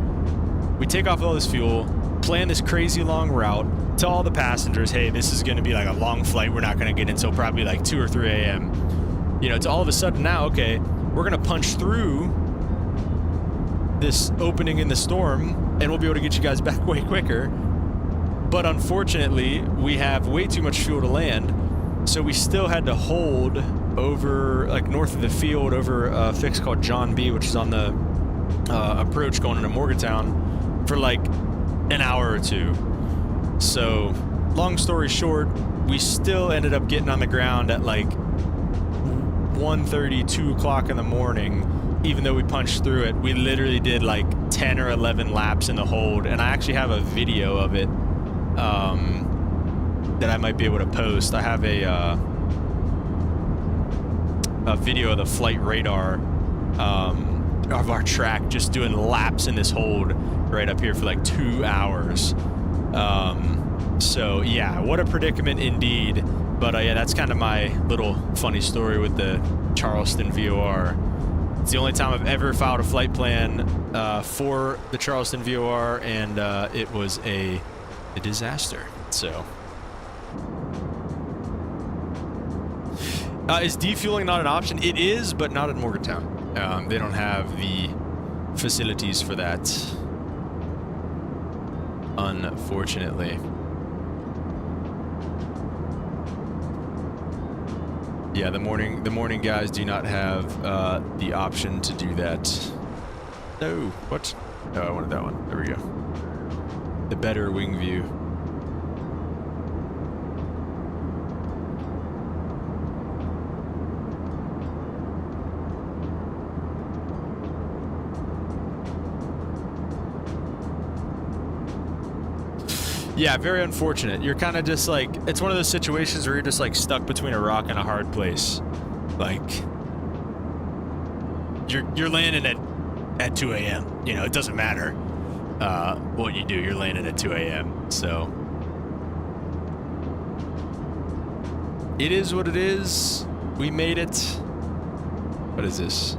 we take off all this fuel, plan this crazy long route, tell all the passengers, hey, this is going to be like a long flight. We're not going to get until probably like 2 or 3 a.m. You know, it's all of a sudden now, okay, we're going to punch through this opening in the storm and we'll be able to get you guys back way quicker. But unfortunately, we have way too much fuel to land, so we still had to hold over, like, north of the field over a fix called John B, which is on the approach going into Morgantown, for like an hour or two. So, long story short, we still ended up getting on the ground at like 1:30, 2 o'clock in the morning. Even though we punched through it, we literally did like 10 or 11 laps in the hold, and I actually have a video of it that I might be able to post. I have a video of the flight radar of our track just doing laps in this hold right up here for like 2 hours. So yeah, what a predicament indeed. But yeah, that's kind of my little funny story with the Charleston VOR. It's the only time I've ever filed a flight plan for the Charleston VOR, and it was a disaster. So, is defueling not an option? It is, but not at Morgantown. They don't have the facilities for that, unfortunately. Yeah, the morning guys do not have the option to do that. No, what? Oh, I wanted that one. There we go. The better wing view. Yeah, very unfortunate. You're kind of just like, it's one of those situations where you're just like stuck between a rock and a hard place. Like, you're landing at 2 a.m. You know, it doesn't matter what you do. You're landing at 2 a.m. So it is what it is. We made it. What is this?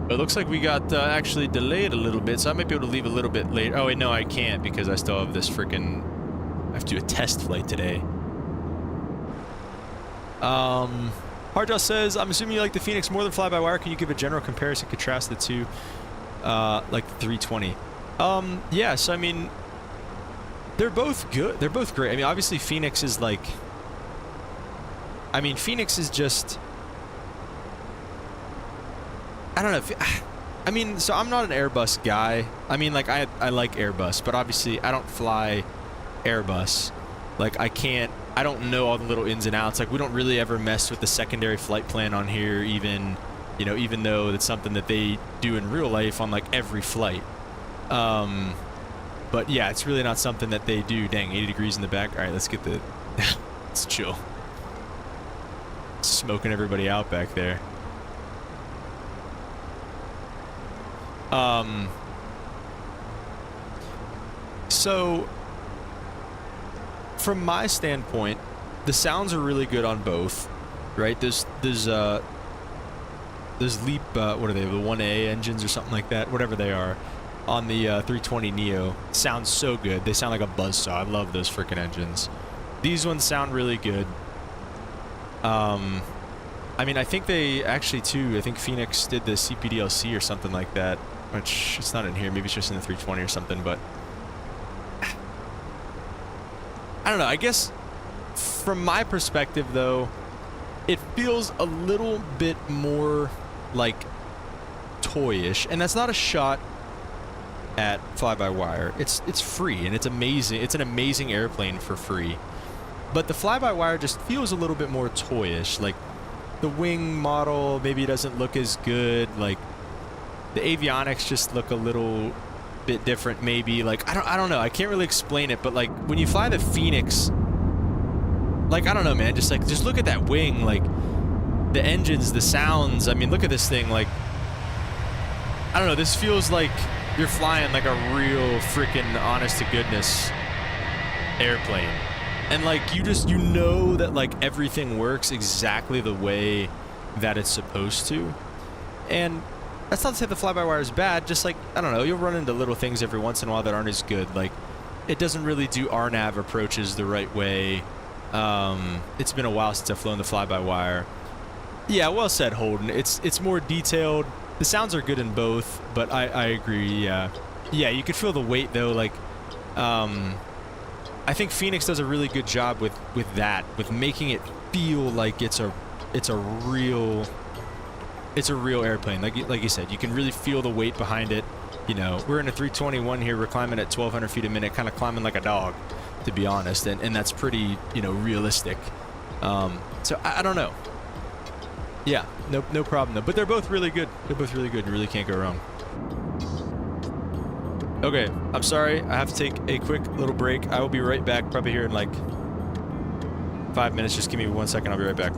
It looks like we got actually delayed a little bit, so I might be able to leave a little bit later. Oh wait, no, I can't because I still have this freaking. I have to do a test flight today. Hardjaw says, "I'm assuming you like the Fenix more than fly-by-wire. Can you give a general comparison, contrast the two, like the 320?" Yes, I mean, they're both good. They're both great. I mean, obviously Fenix is like. I mean, Fenix is just. I don't know. I mean, so I'm not an Airbus guy. I mean, like, I like Airbus, but obviously I don't fly Airbus. Like, I don't know all the little ins and outs. Like, we don't really ever mess with the secondary flight plan on here, even, you know, even though it's something that they do in real life on, like, every flight. But yeah, it's really not something that they do. Dang, 80 degrees in the back. All right, let's get the, let's chill. Smoking everybody out back there. So from my standpoint, the sounds are really good on both, right? There's LEAP, what are they, the 1A engines or something like that, whatever they are, on the 320 Neo. Sounds so good. They sound like a buzzsaw. I love those freaking engines. These ones sound really good. I mean, I think they actually too, I think Fenix did the CPDLC or something like that, which it's not in here. Maybe it's just in the 320 or something, but I don't know. I guess from my perspective though, it feels a little bit more like toyish, and that's not a shot at fly-by-wire. It's free and it's amazing. It's an amazing airplane for free. But the fly-by-wire just feels a little bit more toyish. Like the wing model maybe doesn't look as good. Like the avionics just look a little bit different maybe. Like I don't know. I can't really explain it, but like when you fly the Fenix, like I don't know, man, just look at that wing, like the engines, the sounds. I mean, look at this thing. Like I don't know, this feels like you're flying like a real freaking honest to goodness airplane. And like you know that like everything works exactly the way that it's supposed to. And that's not to say the fly-by-wire is bad, just like, I don't know, you'll run into little things every once in a while that aren't as good. Like, it doesn't really do RNAV approaches the right way. It's been a while since I've flown the fly-by-wire. Yeah, well said, Holden. It's more detailed. The sounds are good in both, but I agree, yeah. Yeah, you could feel the weight, though, like, I think Fenix does a really good job with that, with making it feel like it's a real airplane. Like you said, you can really feel the weight behind it. You know, we're in a 321 here. We're climbing at 1,200 feet a minute, kind of climbing like a dog, to be honest. And that's pretty, you know, realistic. So I don't know. Yeah, no problem though. But they're both really good. They're both really good. You really can't go wrong. Okay, I'm sorry. I have to take a quick little break. I will be right back, probably here in like 5 minutes. Just give me 1 second. I'll be right back.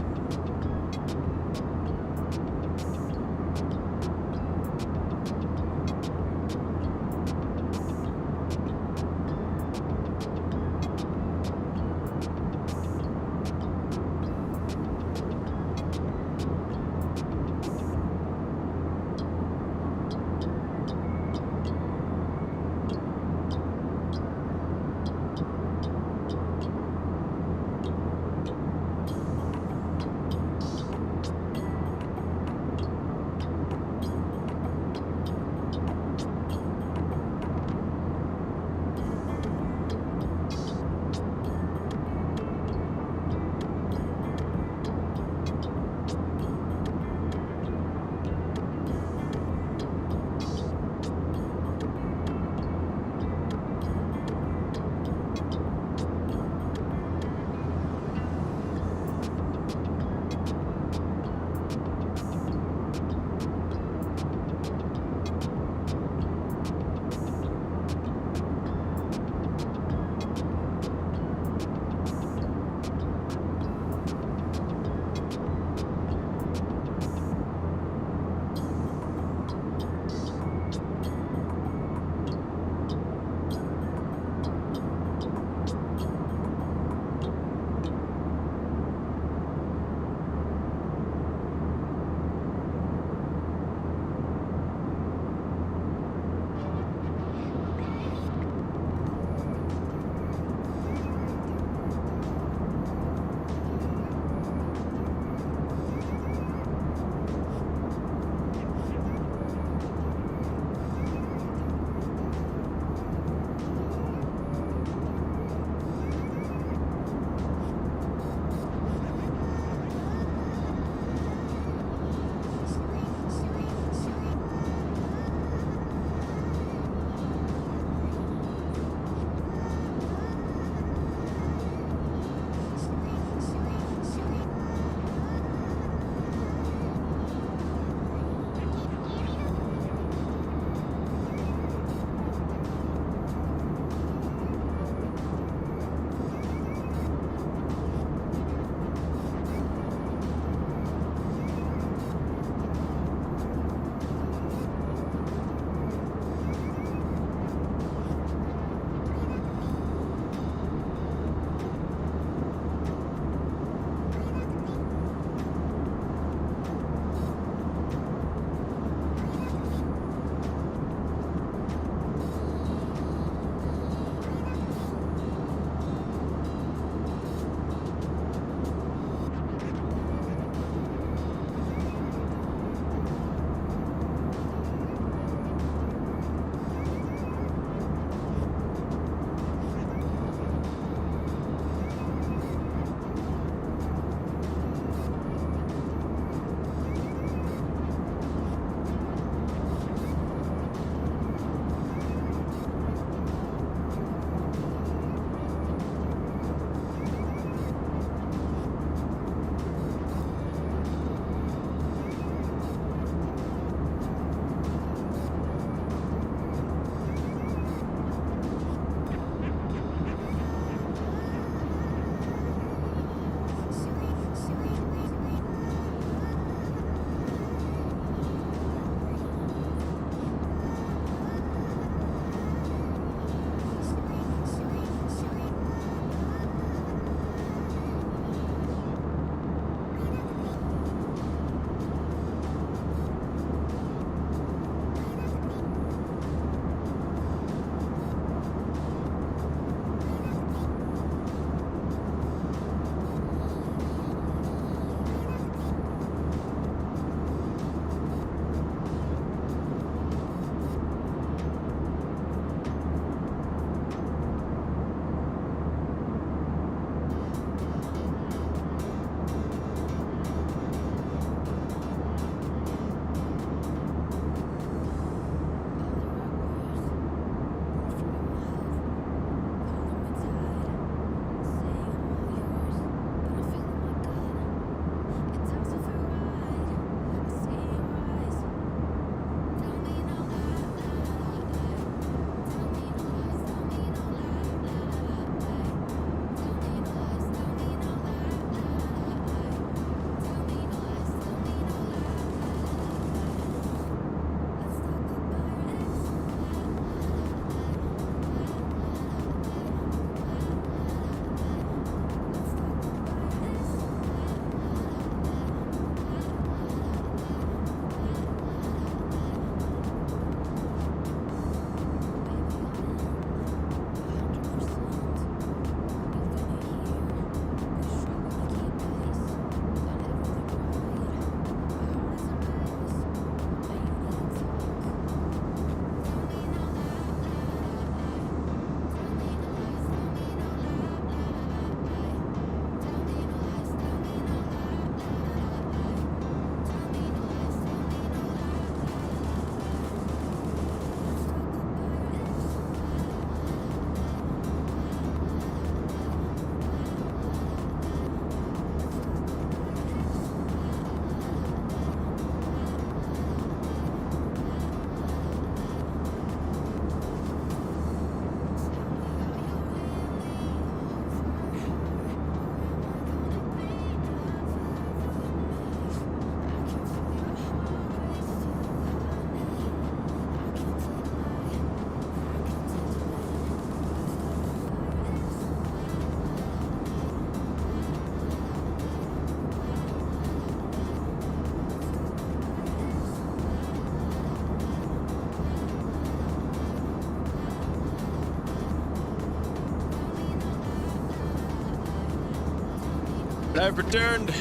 And I've returned.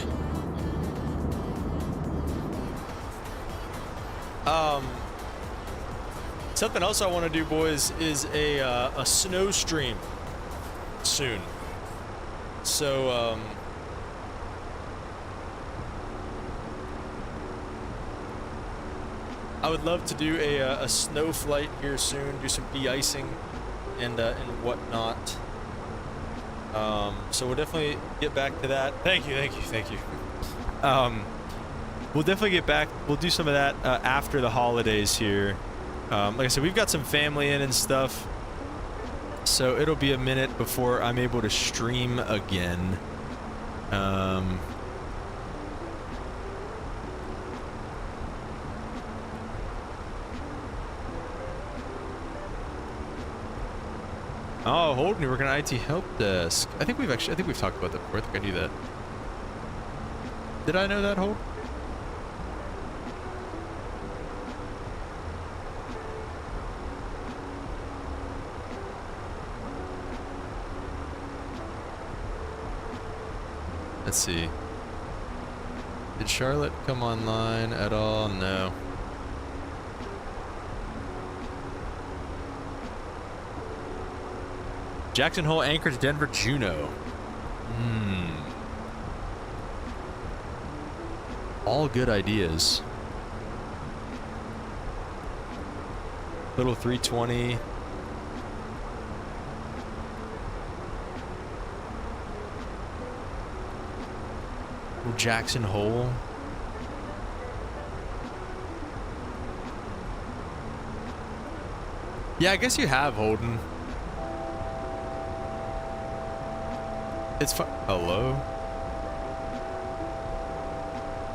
Something else I want to do, boys, is a snow stream soon. So, I would love to do a snow flight here soon, do some de-icing and whatnot. So we'll definitely get back to that. Thank you. We'll definitely get back. We'll do some of that after the holidays here. Like I said, we've got some family in and stuff, so it'll be a minute before I'm able to stream again. Oh, Holden, you're working at IT help desk. I think we've talked about that before. I think I knew that. Did I know that, Holden? Let's see. Did Charlotte come online at all? No. Jackson Hole, Anchorage, Denver, Juneau. All good ideas. Little 320. Jackson Hole. Yeah, I guess you have, Holden. It's fun. Hello?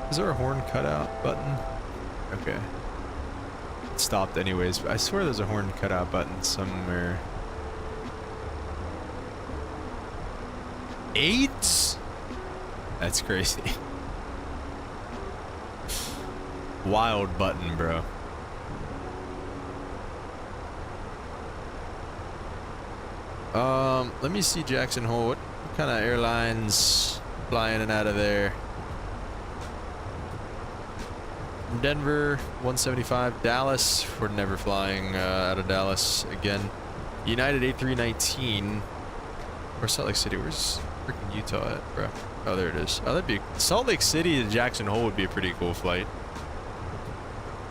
Is there a horn cutout button? Okay. It stopped anyways, but I swear there's a horn cutout button somewhere. 8? That's crazy. Wild button, bro. Let me see Jackson Hole. What kind of airlines fly in and out of there? Denver, 175. Dallas, we're never flying out of Dallas again. United A319. Or Salt Lake City. Where's freaking Utah at, bro? Oh, there it is. Oh, that'd be Salt Lake City to Jackson Hole would be a pretty cool flight.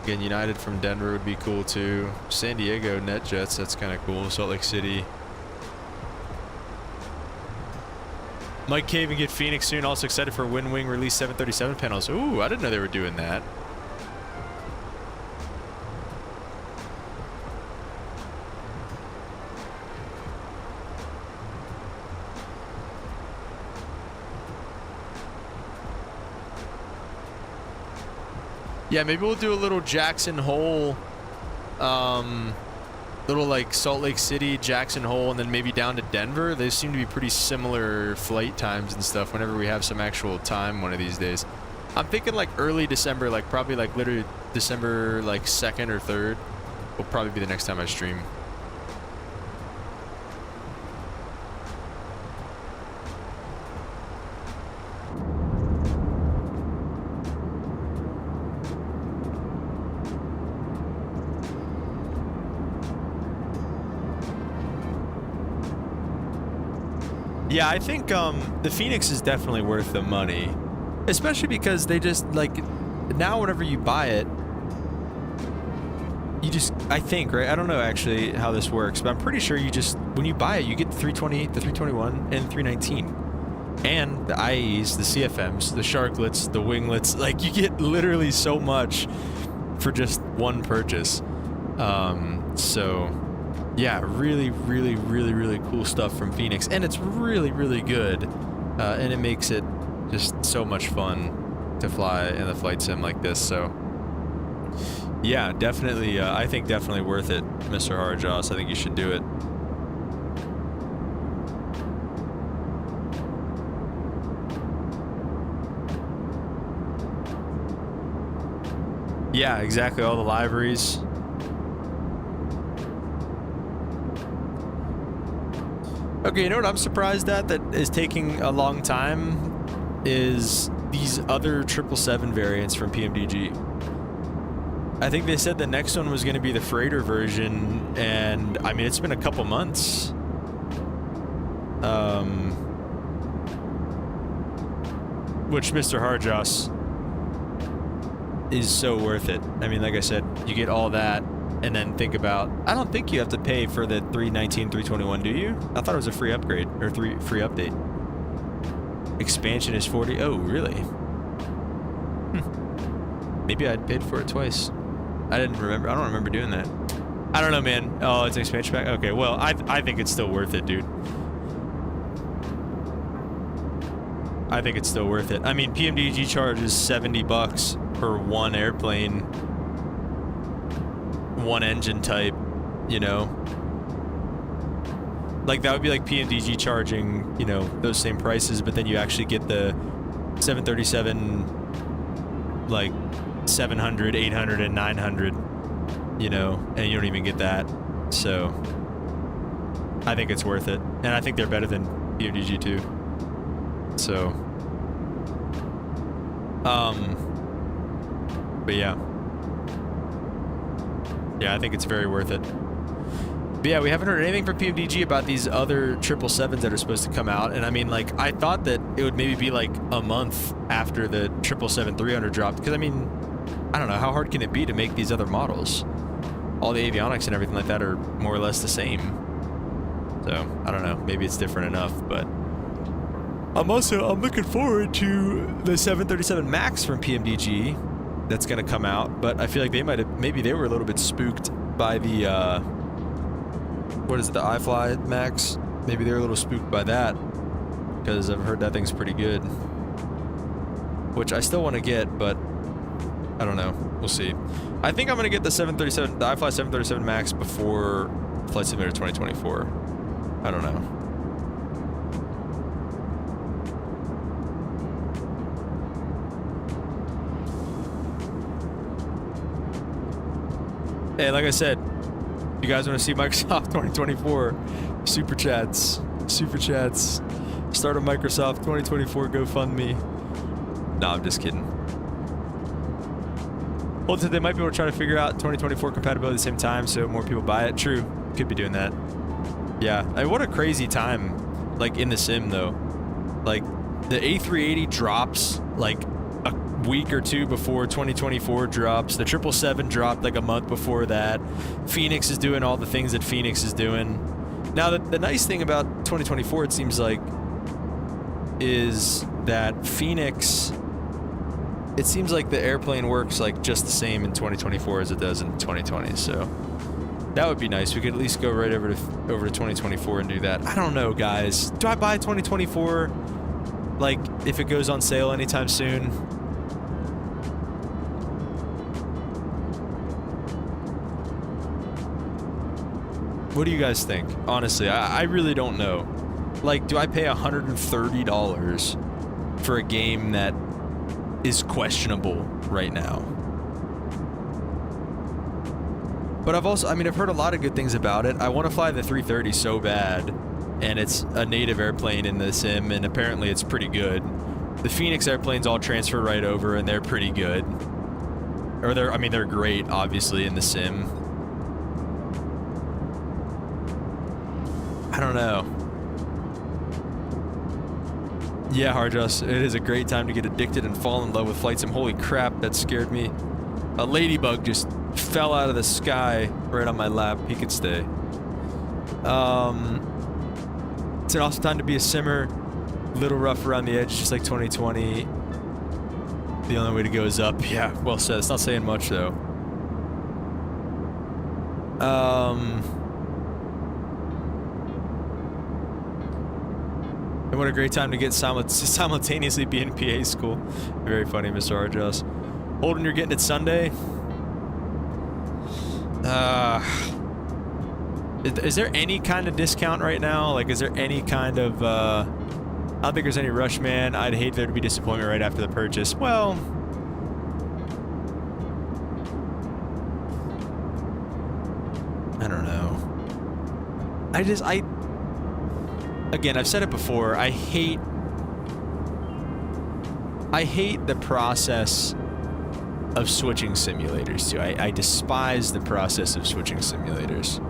Again, United from Denver would be cool too. San Diego NetJets, that's kind of cool. Salt Lake City. Mike Cave and get Phoenix soon. Also excited for Wind Wing release 737 panels. Ooh, I didn't know they were doing that. Yeah, maybe we'll do a little Jackson Hole, little like Salt Lake City, Jackson Hole, and then maybe down to Denver. They seem to be pretty similar flight times and stuff whenever we have some actual time one of these days. I'm thinking like early December, like probably like literally December like 2nd or 3rd will probably be the next time I stream. Yeah, I think the Phoenix is definitely worth the money, especially because they just like now whenever you buy it, you just I think right I don't know actually how this works, but I'm pretty sure you just when you buy it you get the 320, the 321, and 319, and the IEs, the CFMs, the sharklets, the winglets. Like you get literally so much for just one purchase. So. Yeah, really cool stuff from Phoenix, and it's really good, and it makes it just so much fun to fly in a flight sim like this. So, yeah, definitely, I think definitely worth it, Mr. Harajas. I think you should do it. Yeah, exactly. All the libraries. Okay, you know what I'm surprised at that is taking a long time? is these other 777 variants from PMDG. I think they said the next one was going to be the freighter version, and I mean, it's been a couple months. Which Mr. Harjas is so worth it. I mean, like I said, you get all that, and then think about, I don't think you have to pay for the 319, 321, do you? I thought it was a free upgrade, or free update. Expansion is 40. Oh, really? Maybe I'd paid for it twice. I didn't remember. I don't remember doing that. I don't know, man. Oh, it's an expansion pack? Okay, well, I think it's still worth it, dude. I think it's still worth it. I mean, PMDG charges $70 per one airplane, one engine type, you know? Like, that would be like PMDG charging, you know, those same prices, but then you actually get the 737, like, 700, 800, and 900, you know, and you don't even get that. So, I think it's worth it. And I think they're better than PMDG too. So, but yeah. Yeah, I think it's very worth it. But yeah, we haven't heard anything from PMDG about these other 777s that are supposed to come out. And I mean, like, I thought that it would maybe be like a month after the 777-300 dropped. Because I mean, I don't know, how hard can it be to make these other models? All the avionics and everything like that are more or less the same. So, I don't know, maybe it's different enough, but I'm looking forward to the 737 MAX from PMDG that's going to come out, but I feel like maybe they were a little bit spooked by the, what is it, the iFly MAX? Maybe they were a little spooked by that, because I've heard that thing's pretty good. Which I still want to get, but I don't know. We'll see. I think I'm going to get the iFly 737 MAX before Flight Simulator 2024. I don't know. Hey, like I said, you guys want to see Microsoft 2024 super chats, start a Microsoft 2024 GoFundMe. No, I'm just kidding. Well, they might be able to try to figure out 2024 compatibility at the same time, so more people buy it. True, could be doing that. Yeah, I mean, what a crazy time, like in the sim though. Like the A380 drops like a week or two before 2024 drops. The 777 dropped like a month before that. Fenix is doing all the things that Fenix is doing. Now, the nice thing about 2024, it seems like, is that Fenix, it seems like the airplane works like just the same in 2024 as it does in 2020. So that would be nice. We could at least go right over to 2024 and do that. I don't know, guys. Do I buy 2024? Like, if it goes on sale anytime soon? What do you guys think? Honestly, I really don't know. Like, do I pay $130 for a game that is questionable right now? But I've heard a lot of good things about it. I want to fly the 330 so bad, and it's a native airplane in the sim, and apparently it's pretty good. The Fenix airplanes all transfer right over, and they're pretty good. Or they're great, obviously, in the sim. I don't know. Yeah, Harjas, it is a great time to get addicted and fall in love with flight sim. Holy crap, that scared me. A ladybug just fell out of the sky right on my lap. He could stay. It's an awesome time to be a simmer. Little rough around the edge, just like 2020. The only way to go is up. Yeah, well said. It's not saying much, though. And what a great time to get simultaneously be in PA school. Very funny, Mr. Arjas. Holden, you're getting it Sunday? Is there any kind of discount right now? Like, is there any kind of, I don't think there's any rush, man. I'd hate there to be disappointment right after the purchase. Well, I don't know. Again, I've said it before, I hate I hate the process of switching simulators too. I despise the process of switching simulators.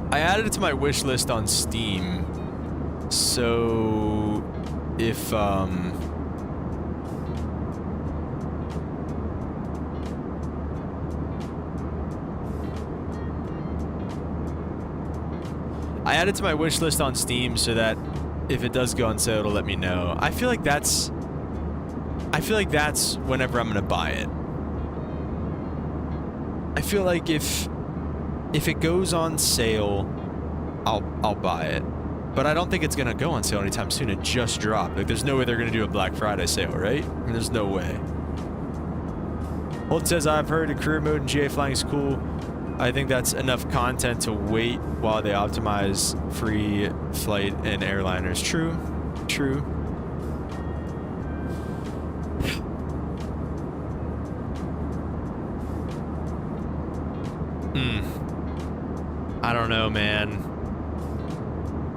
I added it to my wish list on Steam. So if I added to my wish list on Steam so that if it does go on sale, it'll let me know. I feel like that's whenever I'm gonna buy it. I feel like if it goes on sale, I'll buy it. But I don't think it's gonna go on sale anytime soon. It just dropped. Like, there's no way they're gonna do a Black Friday sale, right? I mean, there's no way. Holt says, I've heard the career mode in GA flying is cool. I think that's enough content to wait while they optimize free flight and airliners. True. True. I don't know, man.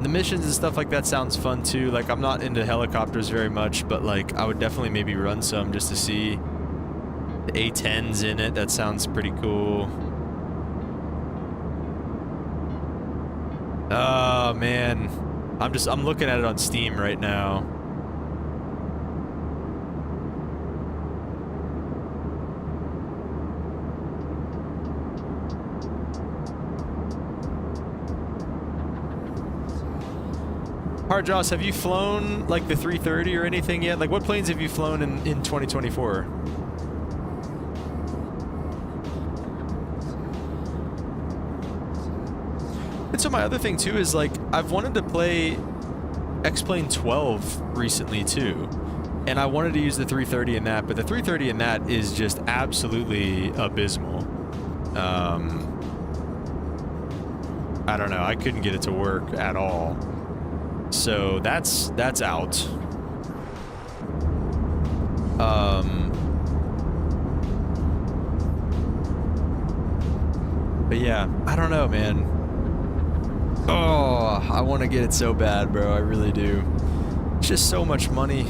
The missions and stuff like that sounds fun too. Like, I'm not into helicopters very much, but like, I would definitely maybe run some just to see the A-10s in it. That sounds pretty cool. Oh man, I'm looking at it on Steam right now. Hard Joss, have you flown like the 330 or anything yet? Like, what planes have you flown in 2024? And so my other thing too is, like, I've wanted to play X-Plane 12 recently too, and I wanted to use the 330 in that, but the 330 in that is just absolutely abysmal. I don't know, I couldn't get it to work at all. So that's out. But yeah, I don't know, man. Oh, I want to get it so bad, bro. I really do. It's just so much money.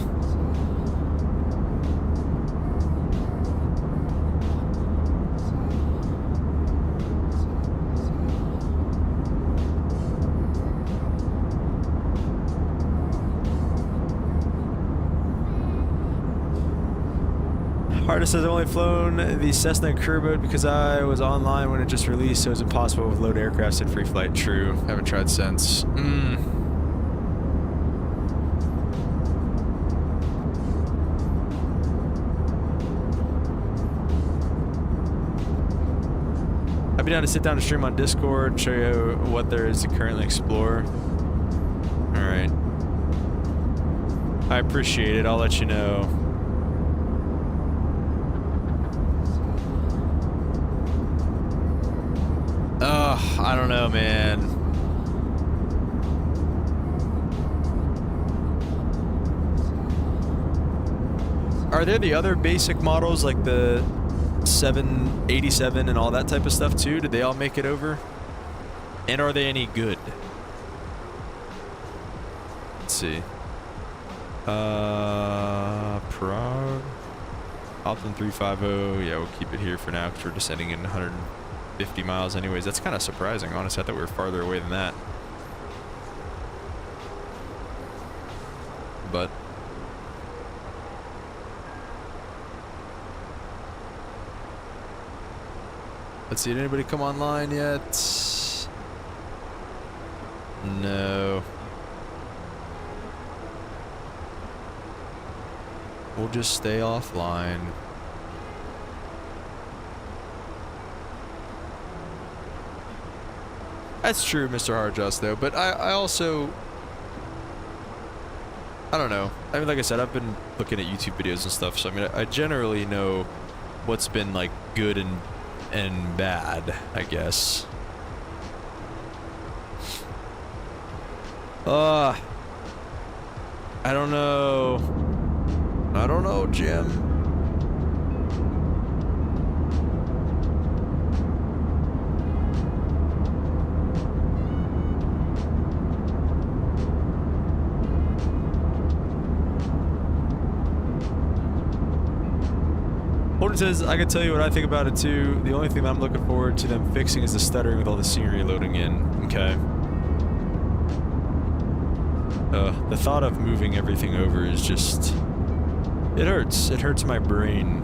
Artist says, I've only flown the Cessna career mode because I was online when it just released, so it's impossible with load aircrafts in free flight. True. Haven't tried since. I'd be down to sit down and stream on Discord, show you what there is to currently explore. Alright. I appreciate it. I'll let you know. I don't know, man. Are there the other basic models, like the 787 and all that type of stuff too? Did they all make it over? And are they any good? Let's see. Prague. Alton 350. Yeah, we'll keep it here for now because we're descending in 150 miles anyways. That's kind of surprising, honestly. I thought we were farther away than that. But let's see, did anybody come online yet? No. We'll just stay offline. That's true, Mr. Hardjust, though. But I also, I don't know. I mean, like I said, I've been looking at YouTube videos and stuff, so I mean, I generally know what's been like good and bad, I guess. I don't know. I don't know, Jim. says, I can tell you what I think about it too. The only thing that I'm looking forward to them fixing is the stuttering with all the scenery loading in. Okay. The thought of moving everything over is just... It hurts. It hurts my brain.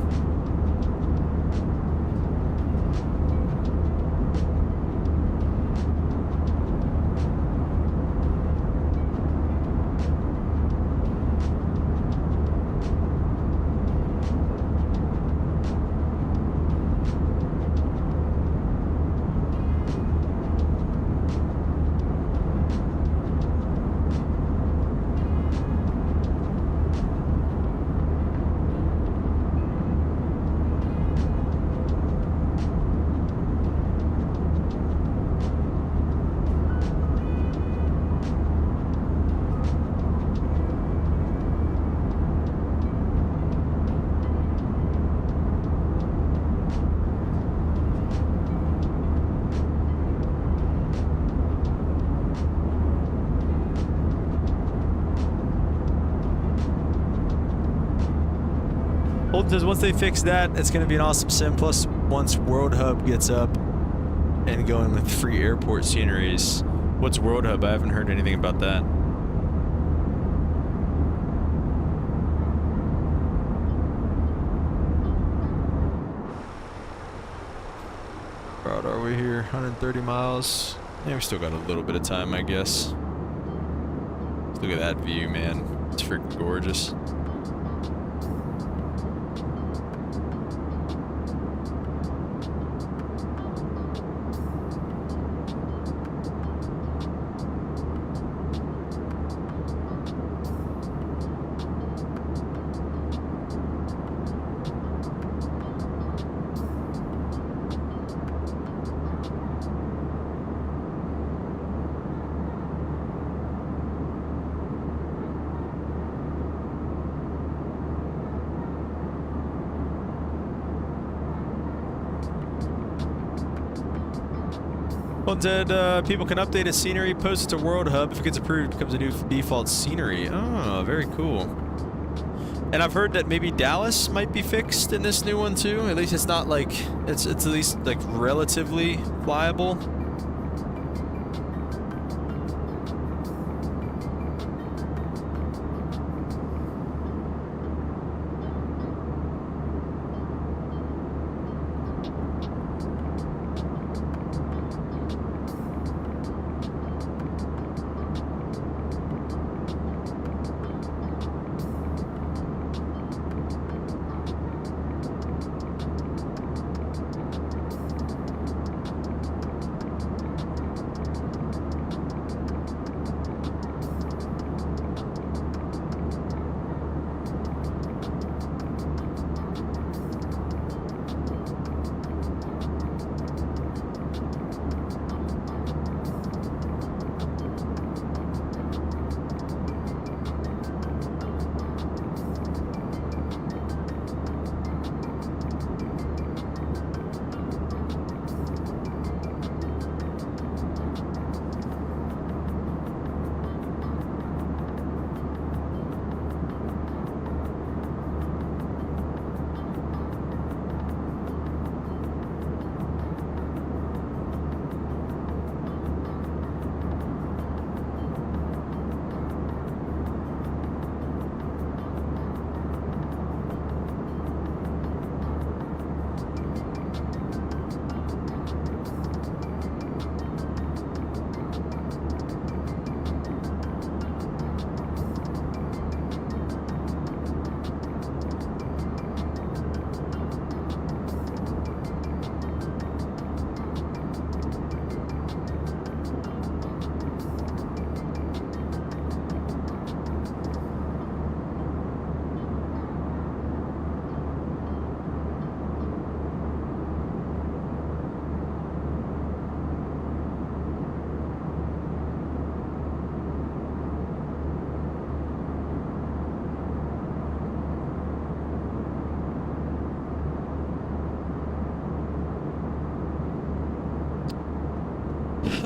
Holden says once they fix that, it's going to be an awesome sim. Plus, once World Hub gets up and going with free airport sceneries. What's World Hub? I haven't heard anything about that. How are we here? 130 miles. Yeah, we still got a little bit of time, I guess. Look at that view, man. It's freaking gorgeous. Well, said people can update a scenery, post it to World Hub. If it gets approved, it becomes a new default scenery. Oh, very cool. And I've heard that maybe Dallas might be fixed in this new one too. At least it's not like it's at least like relatively flyable.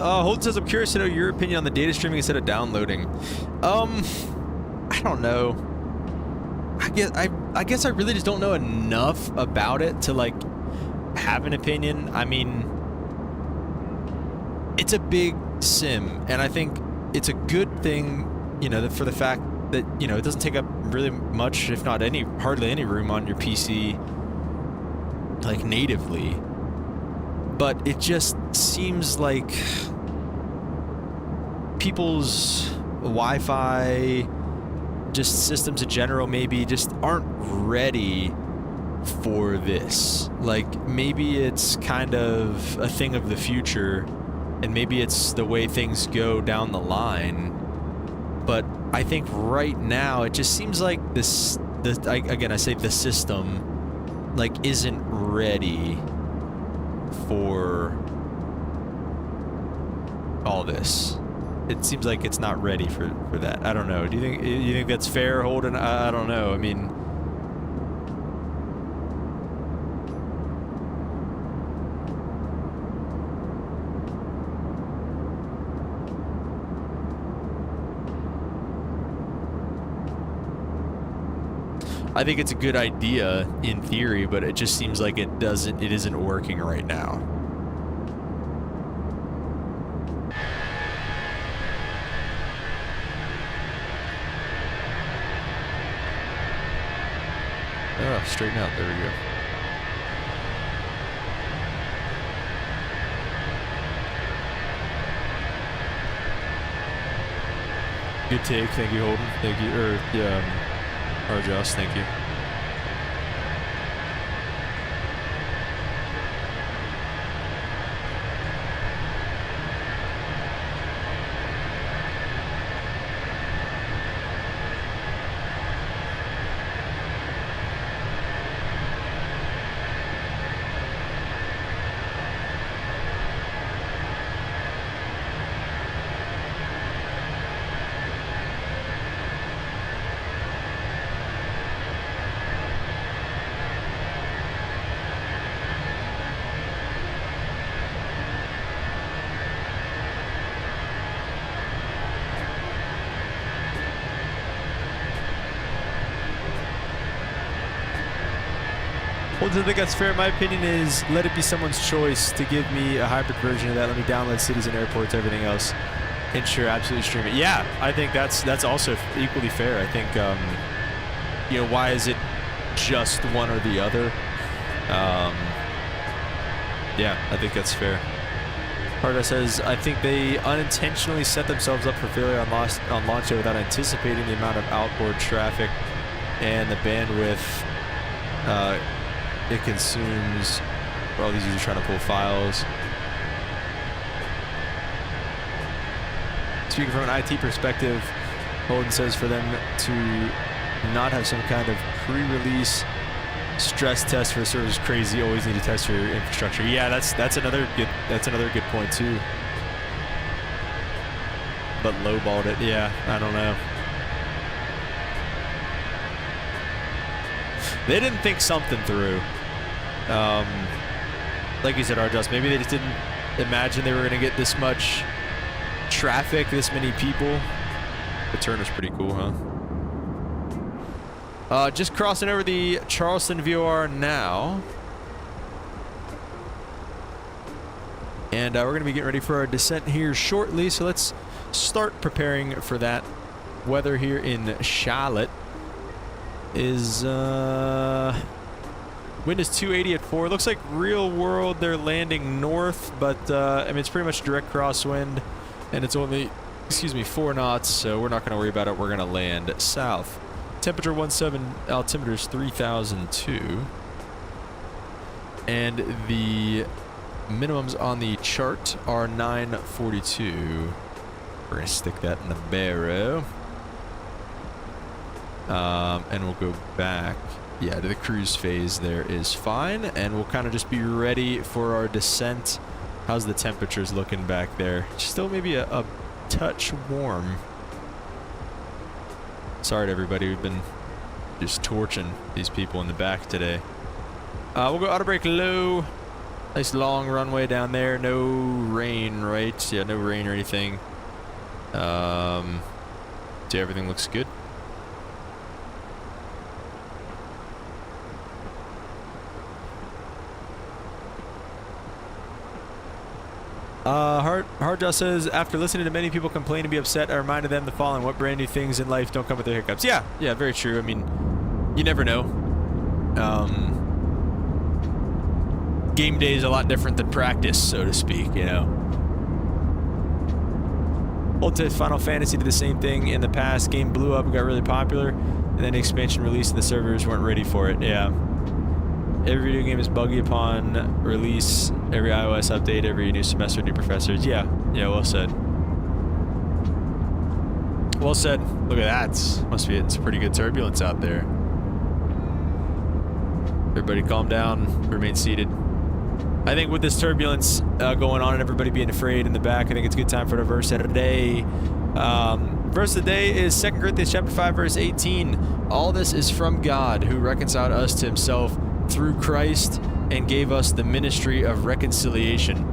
Holden says, I'm curious to know your opinion on the data streaming instead of downloading. I don't know. I guess I really just don't know enough about it to like have an opinion. I mean, it's a big sim, and I think it's a good thing, you know, for the fact that, you know, it doesn't take up really much, if not hardly any room on your PC, like natively. But it just seems like people's Wi-Fi, just systems in general, maybe just aren't ready for this. Like, maybe it's kind of a thing of the future, and maybe it's the way things go down the line. But I think right now it just seems like I say the system, like, isn't ready for all this. It seems like it's not ready for that. I don't know. Do you think that's fair, Holden? I don't know. I mean, I think it's a good idea in theory, but it just seems like it isn't working right now. Oh, straighten out. There we go. Good take. Thank you, Holden. Thank you. Or Josh, thank you. Well, I think that's fair. My opinion is let it be someone's choice to give me a hybrid version of that. Let me download cities and airports, everything else, and sure, absolutely stream it. Yeah, I think that's also equally fair. I think, you know, why is it just one or the other? Yeah, I think that's fair. Harda says, I think they unintentionally set themselves up for failure on launch day without anticipating the amount of outboard traffic and the bandwidth it consumes for all these users trying to pull files. Speaking from an IT perspective, Holden says for them to not have some kind of pre-release stress test for the server is crazy. Always need to test your infrastructure. Yeah, that's another good point too. But lowballed it. Yeah, I don't know. They didn't think something through. Like you said, Arjus, maybe they just didn't imagine they were going to get this much traffic, this many people. The turn was pretty cool, huh? Just crossing over the Charleston VOR now. And we're going to be getting ready for our descent here shortly, so let's start preparing for that. Weather here in Charlotte is wind is 280 at 4. Looks like real world they're landing north, but I mean, it's pretty much direct crosswind, and it's only 4 knots, so we're not going to worry about it. We're going to land south. Temperature 17, altimeter is 3002, and the minimums on the chart are 942. We're going to stick that in the barrow. And we'll go back, yeah, to the cruise phase. There is fine, and we'll kind of just be ready for our descent. How's the temperatures looking back there? Still maybe a touch warm. Sorry to everybody, we've been just torching these people in the back today. We'll go auto brake low. Nice long runway down there. No rain, right? Yeah, no rain or anything. So everything looks good. Hardjaw says, after listening to many people complain and be upset, I reminded them the following: what brand new things in life don't come with their hiccups? Yeah, very true. I mean, you never know. Game day is a lot different than practice, so to speak, you know. Ultimate Final Fantasy did the same thing in the past. Game blew up and got really popular, and then the expansion released and the servers weren't ready for it. Yeah. Every video game is buggy upon release. Every iOS update, every new semester, new professors. Yeah, well said. Well said. Look at that. Must be hitting some pretty good turbulence out there. Everybody calm down. Remain seated. I think with this turbulence going on and everybody being afraid in the back, I think it's a good time for the verse of the day. Verse of the day is 2 Corinthians chapter 5, verse 18. All this is from God, who reconciled us to himself through Christ and gave us the ministry of reconciliation.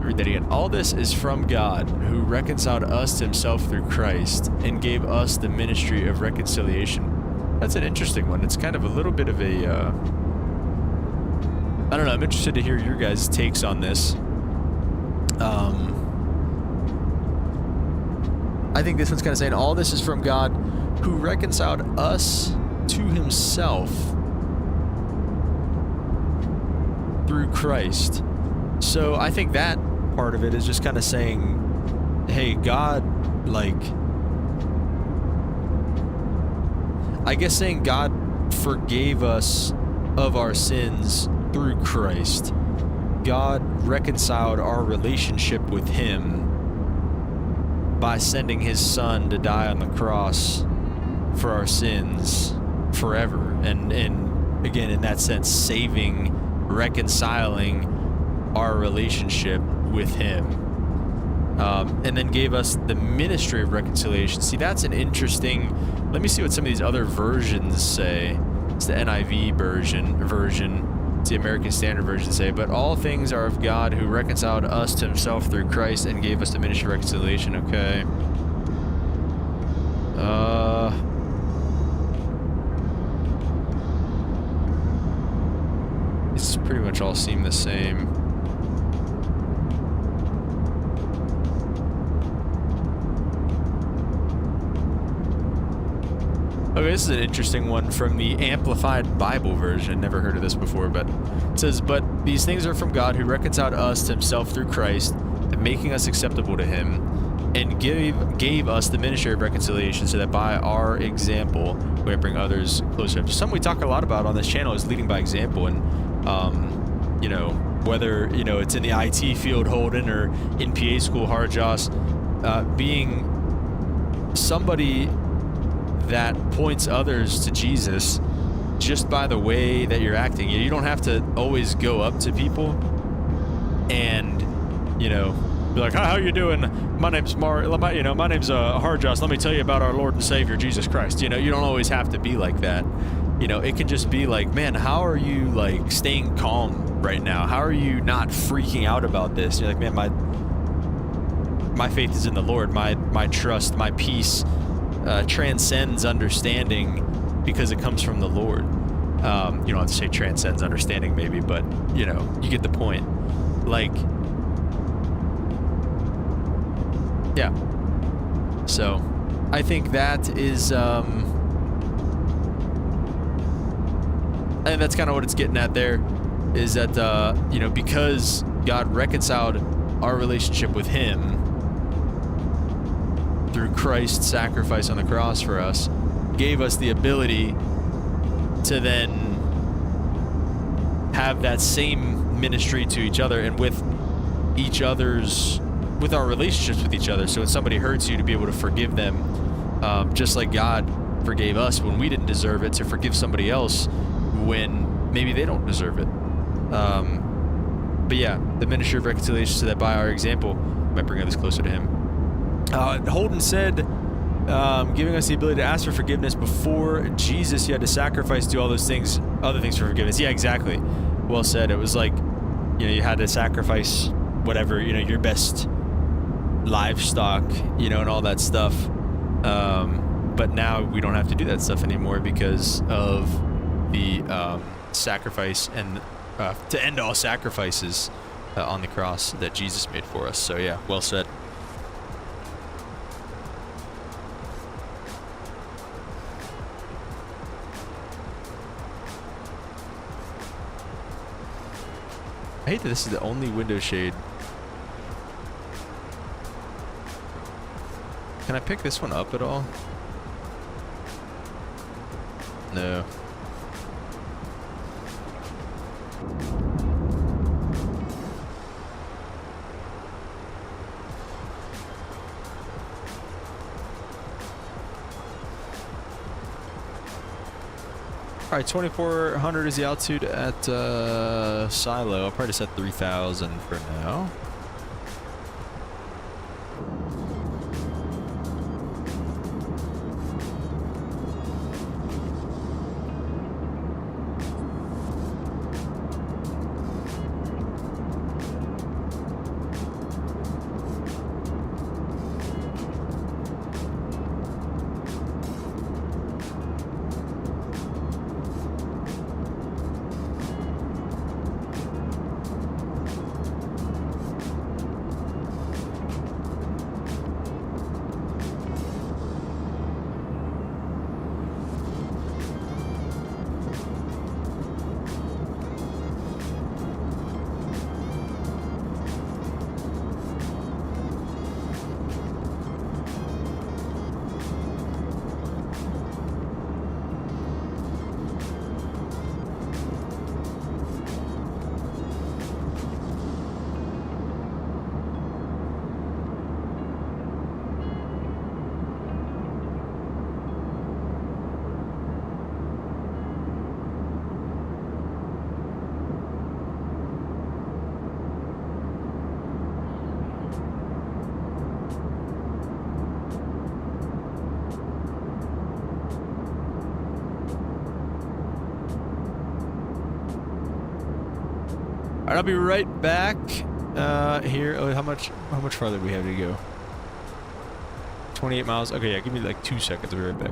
Read that again. All this is from God, who reconciled us to himself through Christ and gave us the ministry of reconciliation. That's an interesting one. It's kind of a little bit of a... I don't know. I'm interested to hear your guys' takes on this. I think this one's kind of saying, all this is from God, who reconciled us to himself through Christ. So I think that part of it is just kind of saying, hey, God, like, I guess saying God forgave us of our sins through Christ. God reconciled our relationship with him by sending his son to die on the cross for our sins forever. And again, in that sense, saving, reconciling our relationship with him. And then gave us the ministry of reconciliation. See, that's an interesting... Let me see what some of these other versions say. It's the NIV version. It's the American Standard Version say, but all things are of God, who reconciled us to himself through Christ and gave us the ministry of reconciliation. Okay. These pretty much all seem the same. Okay, this is an interesting one from the Amplified Bible version. Never heard of this before, but it says, but these things are from God, who reconciled us to himself through Christ, and making us acceptable to him, and gave us the ministry of reconciliation, so that by our example we might bring others closer to him. Something we talk a lot about on this channel is leading by example, and you know, whether it's in the IT field, Holden, or in PA school, Hardjoss, being somebody that points others to Jesus just by the way that you're acting. You don't have to always go up to people and, be like, hi, how you doing? My name's my name's Hardjoss. Let me tell you about our Lord and Savior, Jesus Christ. You don't always have to be like that. It can just be like, man, how are you, like, staying calm right now? How are you not freaking out about this? You're like, man, my faith is in the Lord. My trust, my peace transcends understanding because it comes from the Lord. You don't have to say transcends understanding maybe, but you get the point. Like, yeah. So I think that is I think that's kind of what it's getting at there, is that because God reconciled our relationship with him through Christ's sacrifice on the cross for us, gave us the ability to then have that same ministry to each other and with our relationships with each other. So when somebody hurts you, to be able to forgive them, just like God forgave us when we didn't deserve it, to forgive somebody else when maybe they don't deserve it. But yeah, the ministry of reconciliation, so that by our example we might bring others closer to him. Holden said, giving us the ability to ask for forgiveness. Before Jesus, you had to sacrifice, do all those things, other things for forgiveness. Yeah, exactly. Well said. It was like, you had to sacrifice whatever, your best livestock, and all that stuff. But now we don't have to do that stuff anymore because of the sacrifice and to end all sacrifices on the cross that Jesus made for us. So yeah, well said. I hate that this is the only window shade. Can I pick this one up at all? No. All right, 2,400 is the altitude at Silo. I'll probably set 3,000 for now. All right, I'll be right back here. Oh, how much farther do we have to go? 28 miles. Okay, yeah, give me like 2 seconds. I'll be right back.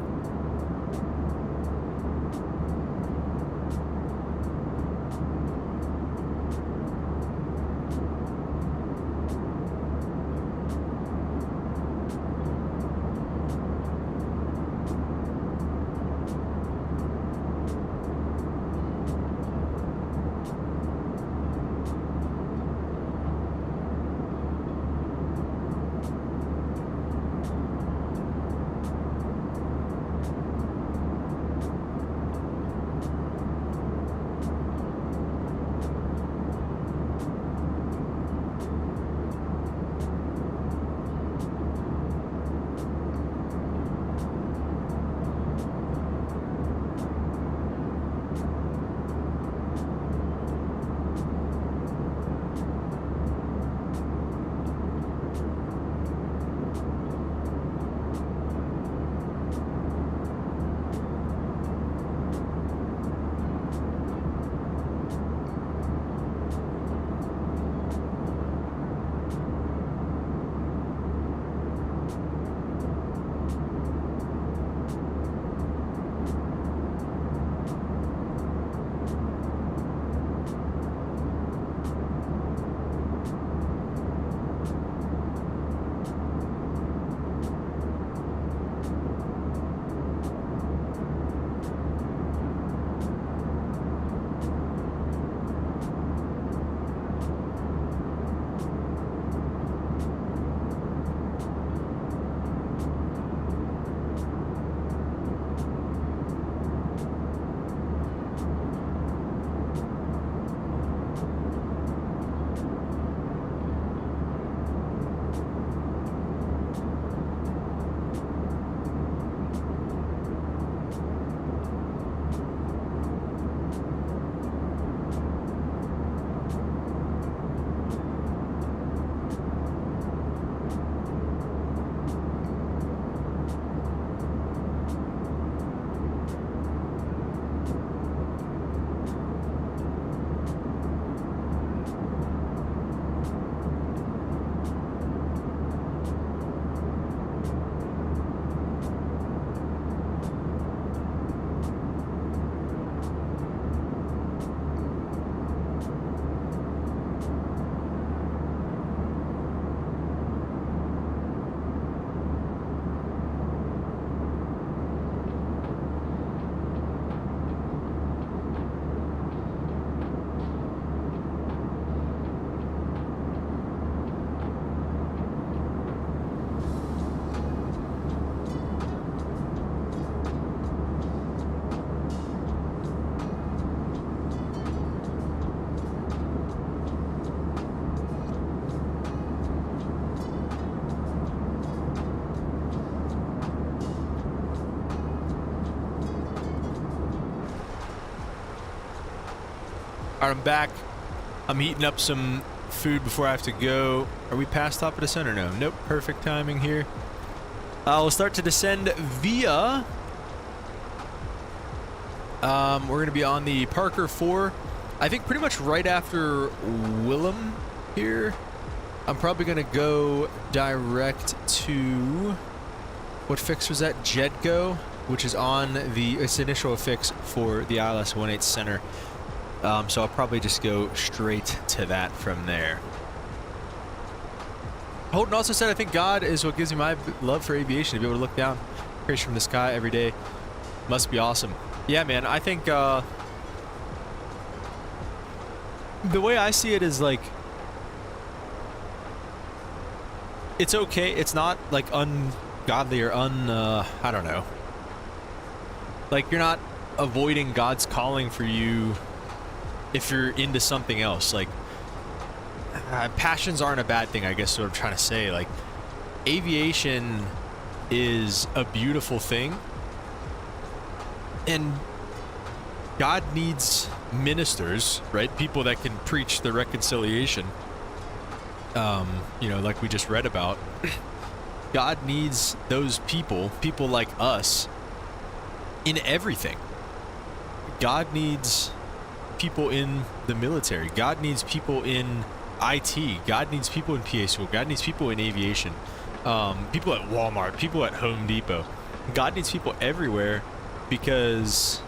All right, I'm back. I'm heating up some food before I have to go. Are we past top of descent or no? Nope. Perfect timing here. We'll start to descend via... we're going to be on the Parker 4. I think pretty much right after Willem here. I'm probably going to go direct to... What fix was that? Jedgo, which is on its initial fix for the ILS-18 center. So I'll probably just go straight to that from there. Holden also said, I think God is what gives me my love for aviation, to be able to look down creation from the sky every day. Must be awesome. Yeah, man, I think the way I see it is like, it's okay. It's not like ungodly or I don't know. Like, you're not avoiding God's calling for you if you're into something else. Like, passions aren't a bad thing, I guess is what I'm trying to say. Like, aviation is a beautiful thing, and God needs ministers, right? People that can preach the reconciliation, you know, like we just read about. God needs those people like us, in everything. God needs people in the military. God needs people in IT. God needs people in PA school. God needs people in aviation. People at Walmart. People at Home Depot. God needs people everywhere, because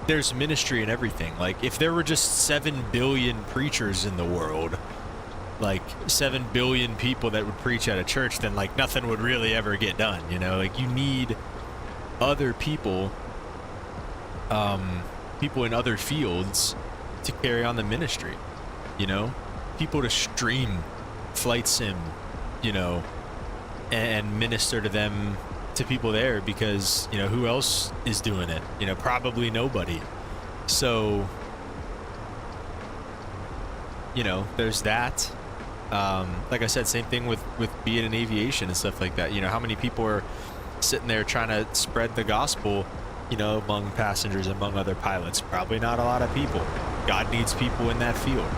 there's ministry in everything. Like, if there were just 7 billion preachers in the world, like 7 billion people that would preach at a church, then like nothing would really ever get done, you know? Like, you need other people, people in other fields to carry on the ministry, you know? People to stream flight sim, you know, and minister to them, to people there, because, you know, who else is doing it? You know, probably nobody. So, you know, there's that. Like I said, same thing with being in aviation and stuff like that. You know, how many people are sitting there trying to spread the gospel, you know, among passengers, among other pilots? Probably not a lot of people. God needs people in that field.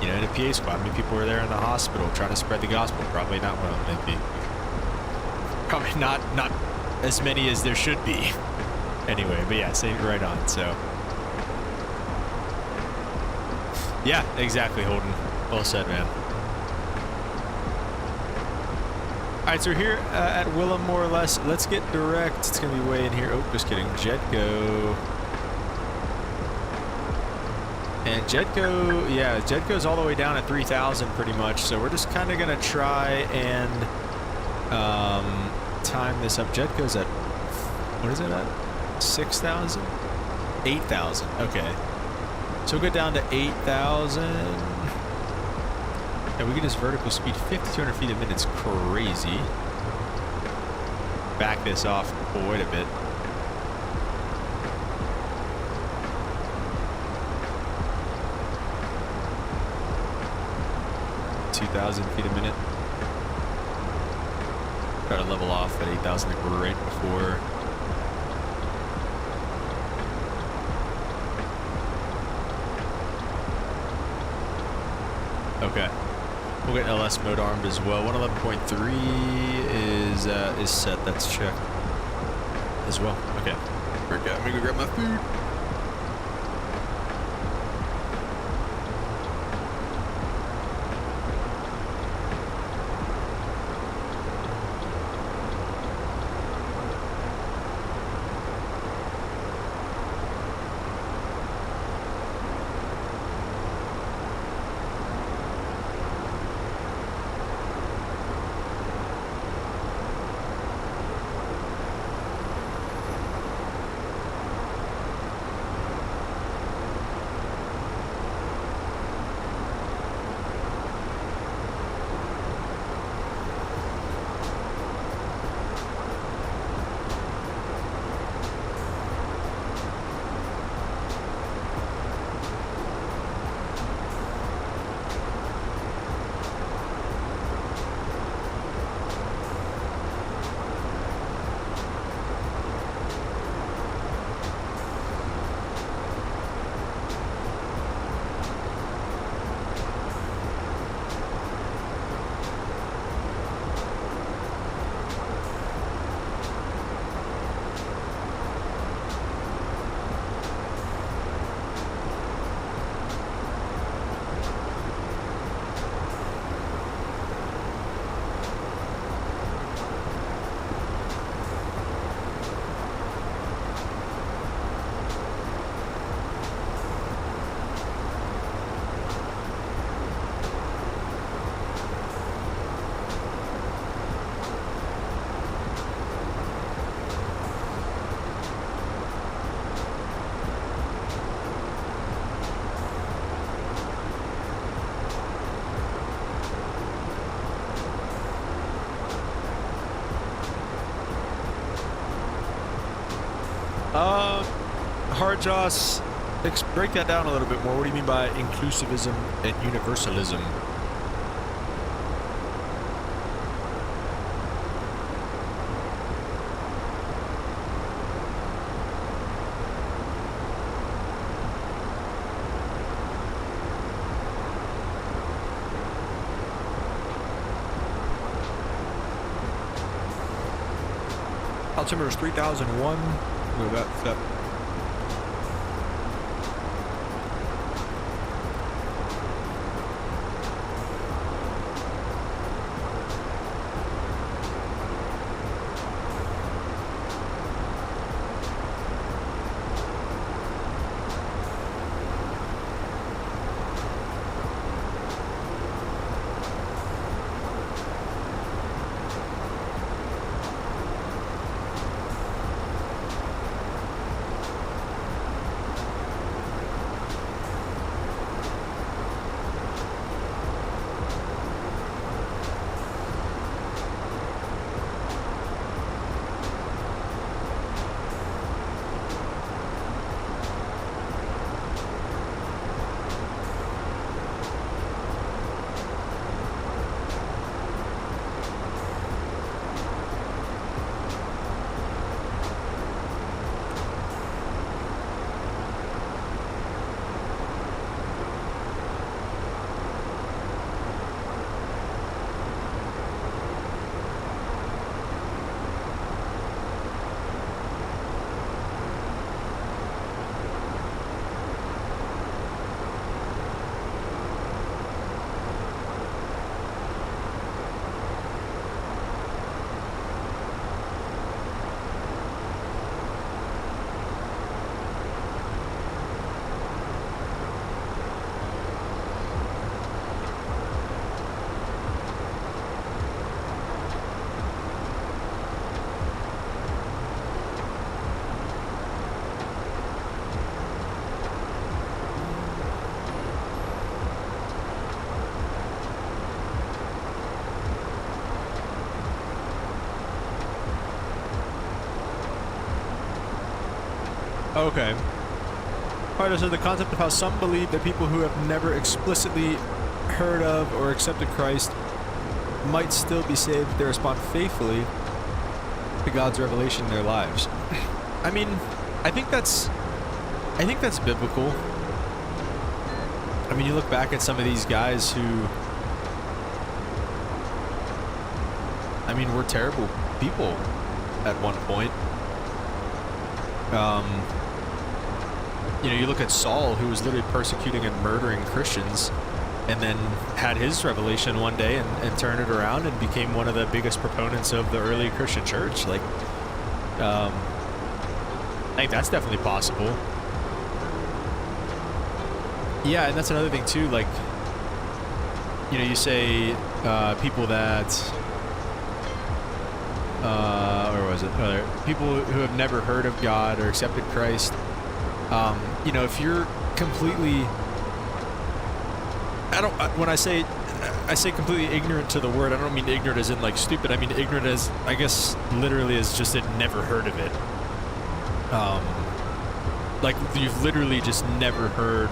You know, in a PA squad, how many people are there in the hospital trying to spread the gospel? Probably not, well, maybe. Probably not as many as there should be. Anyway, but yeah, same, right on. So, yeah, exactly, Holden. Well said, man. All right, so we're here at Willem, more or less. Let's get direct. It's gonna be way in here. Oh, just kidding. Jedgo. And Jedgo, yeah, Jedgo's all the way down at 3,000 pretty much. So we're just kind of gonna try and time this up. Jedgo's at, what is it at? 6,000? 8,000. Okay. So we'll go down to 8,000. And we get this vertical speed 5,200 feet a minute. It's crazy. Back this off quite a bit. Feet a minute. Try to level off at 8,000 like right before. Okay. We'll get LS mode armed as well. 111.3 is set. That's checked as well. Okay. We're good. I'm gonna go grab my food. Hard Joss, break that down a little bit more. What do you mean by inclusivism and universalism? Altimeter is 3001. No, that. Okay. Alright, so the concept of how some believe that people who have never explicitly heard of or accepted Christ might still be saved if they respond faithfully to God's revelation in their lives. I mean, I think that's biblical. I mean, you look back at some of these guys who, I mean, were terrible people at one point. You know, you look at Saul, who was literally persecuting and murdering Christians, and then had his revelation one day and turned it around and became one of the biggest proponents of the early Christian church. Like, I think that's definitely possible. Yeah, and that's another thing too, like, you know, you say people that, where was it? People who have never heard of God or accepted Christ. You know, if you're completely, when I say completely ignorant to the word, I don't mean ignorant as in like stupid. I mean ignorant as, I guess, literally as just had never heard of it. Like you've literally just never heard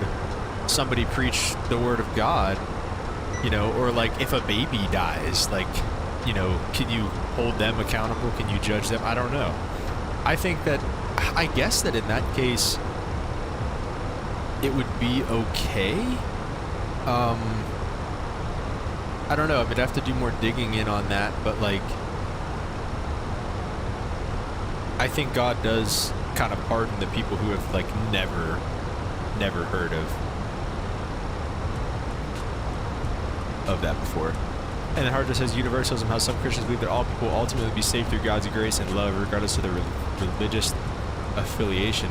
somebody preach the word of God, you know, or like if a baby dies, like, you know, can you hold them accountable? Can you judge them? I don't know. I guess that in that case, it would be okay. I don't know. I would have to do more digging in on that, but like, I think God does kind of pardon the people who have like never heard of that before. And then Hard just says universalism, how some Christians believe that all people will ultimately be saved through God's grace and love, regardless of their religious affiliation.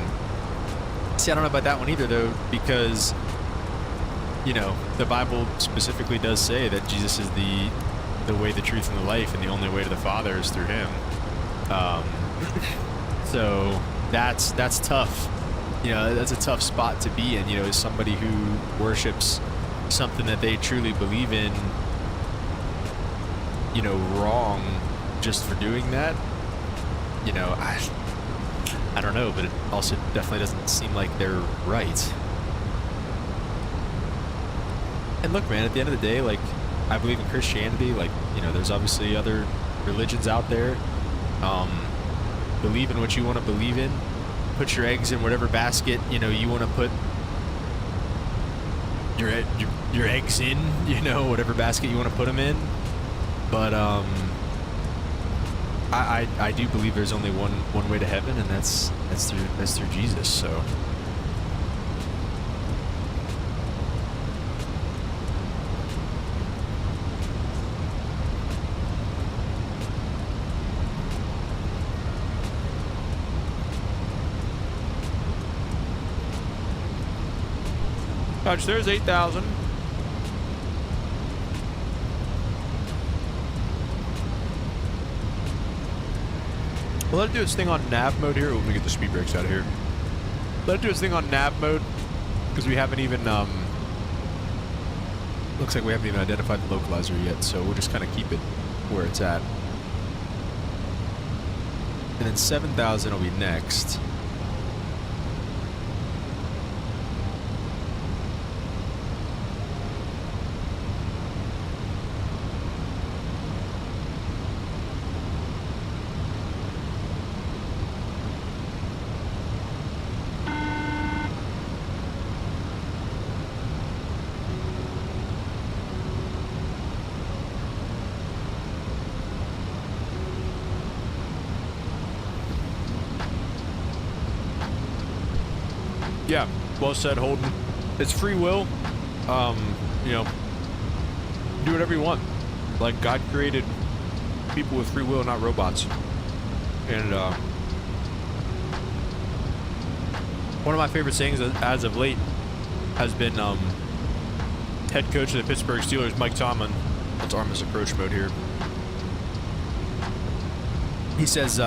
See, I don't know about that one either, though, because, you know, the Bible specifically does say that Jesus is the way, the truth, and the life, and the only way to the Father is through Him. So that's tough. You know, that's a tough spot to be in. You know, as somebody who worships something that they truly believe in, you know, wrong just for doing that. You know, I don't know, but it also definitely doesn't seem like they're right. And look, man, at the end of the day, like, I believe in Christianity. Like, you know, there's obviously other religions out there. Believe in what you want to believe in. Put your eggs in whatever basket, you know, you want to put your eggs in, you know, whatever basket you want to put them in. But I do believe there's only one way to heaven, and that's through Jesus. So. Touch, there's 8,000. Well, let it do its thing on nav mode here. Let me get the speed brakes out of here. Let it do its thing on nav mode, because we haven't even, looks like we haven't even identified the localizer yet, so we'll just kind of keep it where it's at. And then 7,000 will be next. Yeah, well said, Holden. It's free will. You know, do whatever you want. Like, God created people with free will, not robots. And one of my favorite sayings as of late has been head coach of the Pittsburgh Steelers, Mike Tomlin. Let's arm this approach mode here. He says,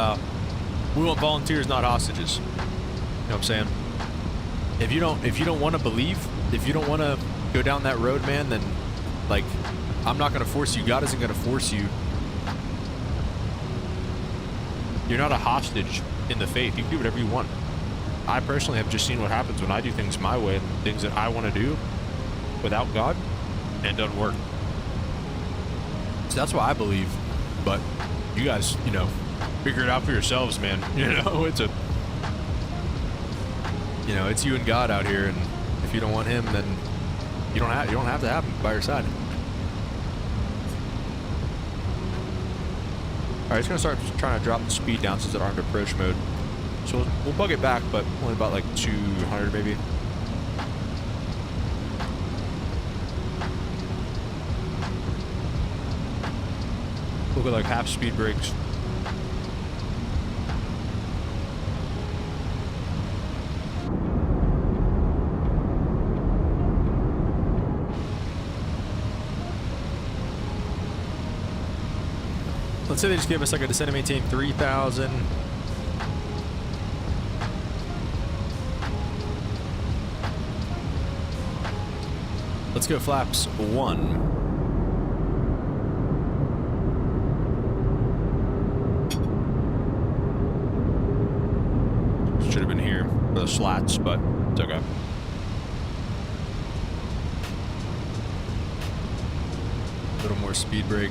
we want volunteers, not hostages. You know what I'm saying? If you don't want to believe, if you don't want to go down that road, man, then, like, I'm not going to force you. God isn't going to force you. You're not a hostage in the faith. You can do whatever you want. I personally have just seen what happens when I do things my way and things that I want to do without God, and it doesn't work. So that's why I believe. But you guys, you know, figure it out for yourselves, man. You know, it's you and God out here, and if you don't want Him, then you don't have to have Him by your side. All right, it's gonna start trying to drop the speed down since it's armed approach mode. So we'll bug it back, but only about like 200 maybe. We'll go like half speed brakes. Let's say they just give us like a descend and maintain 3,000. Let's go flaps 1. Should have been here for the slats, but it's okay. A little more speed brake.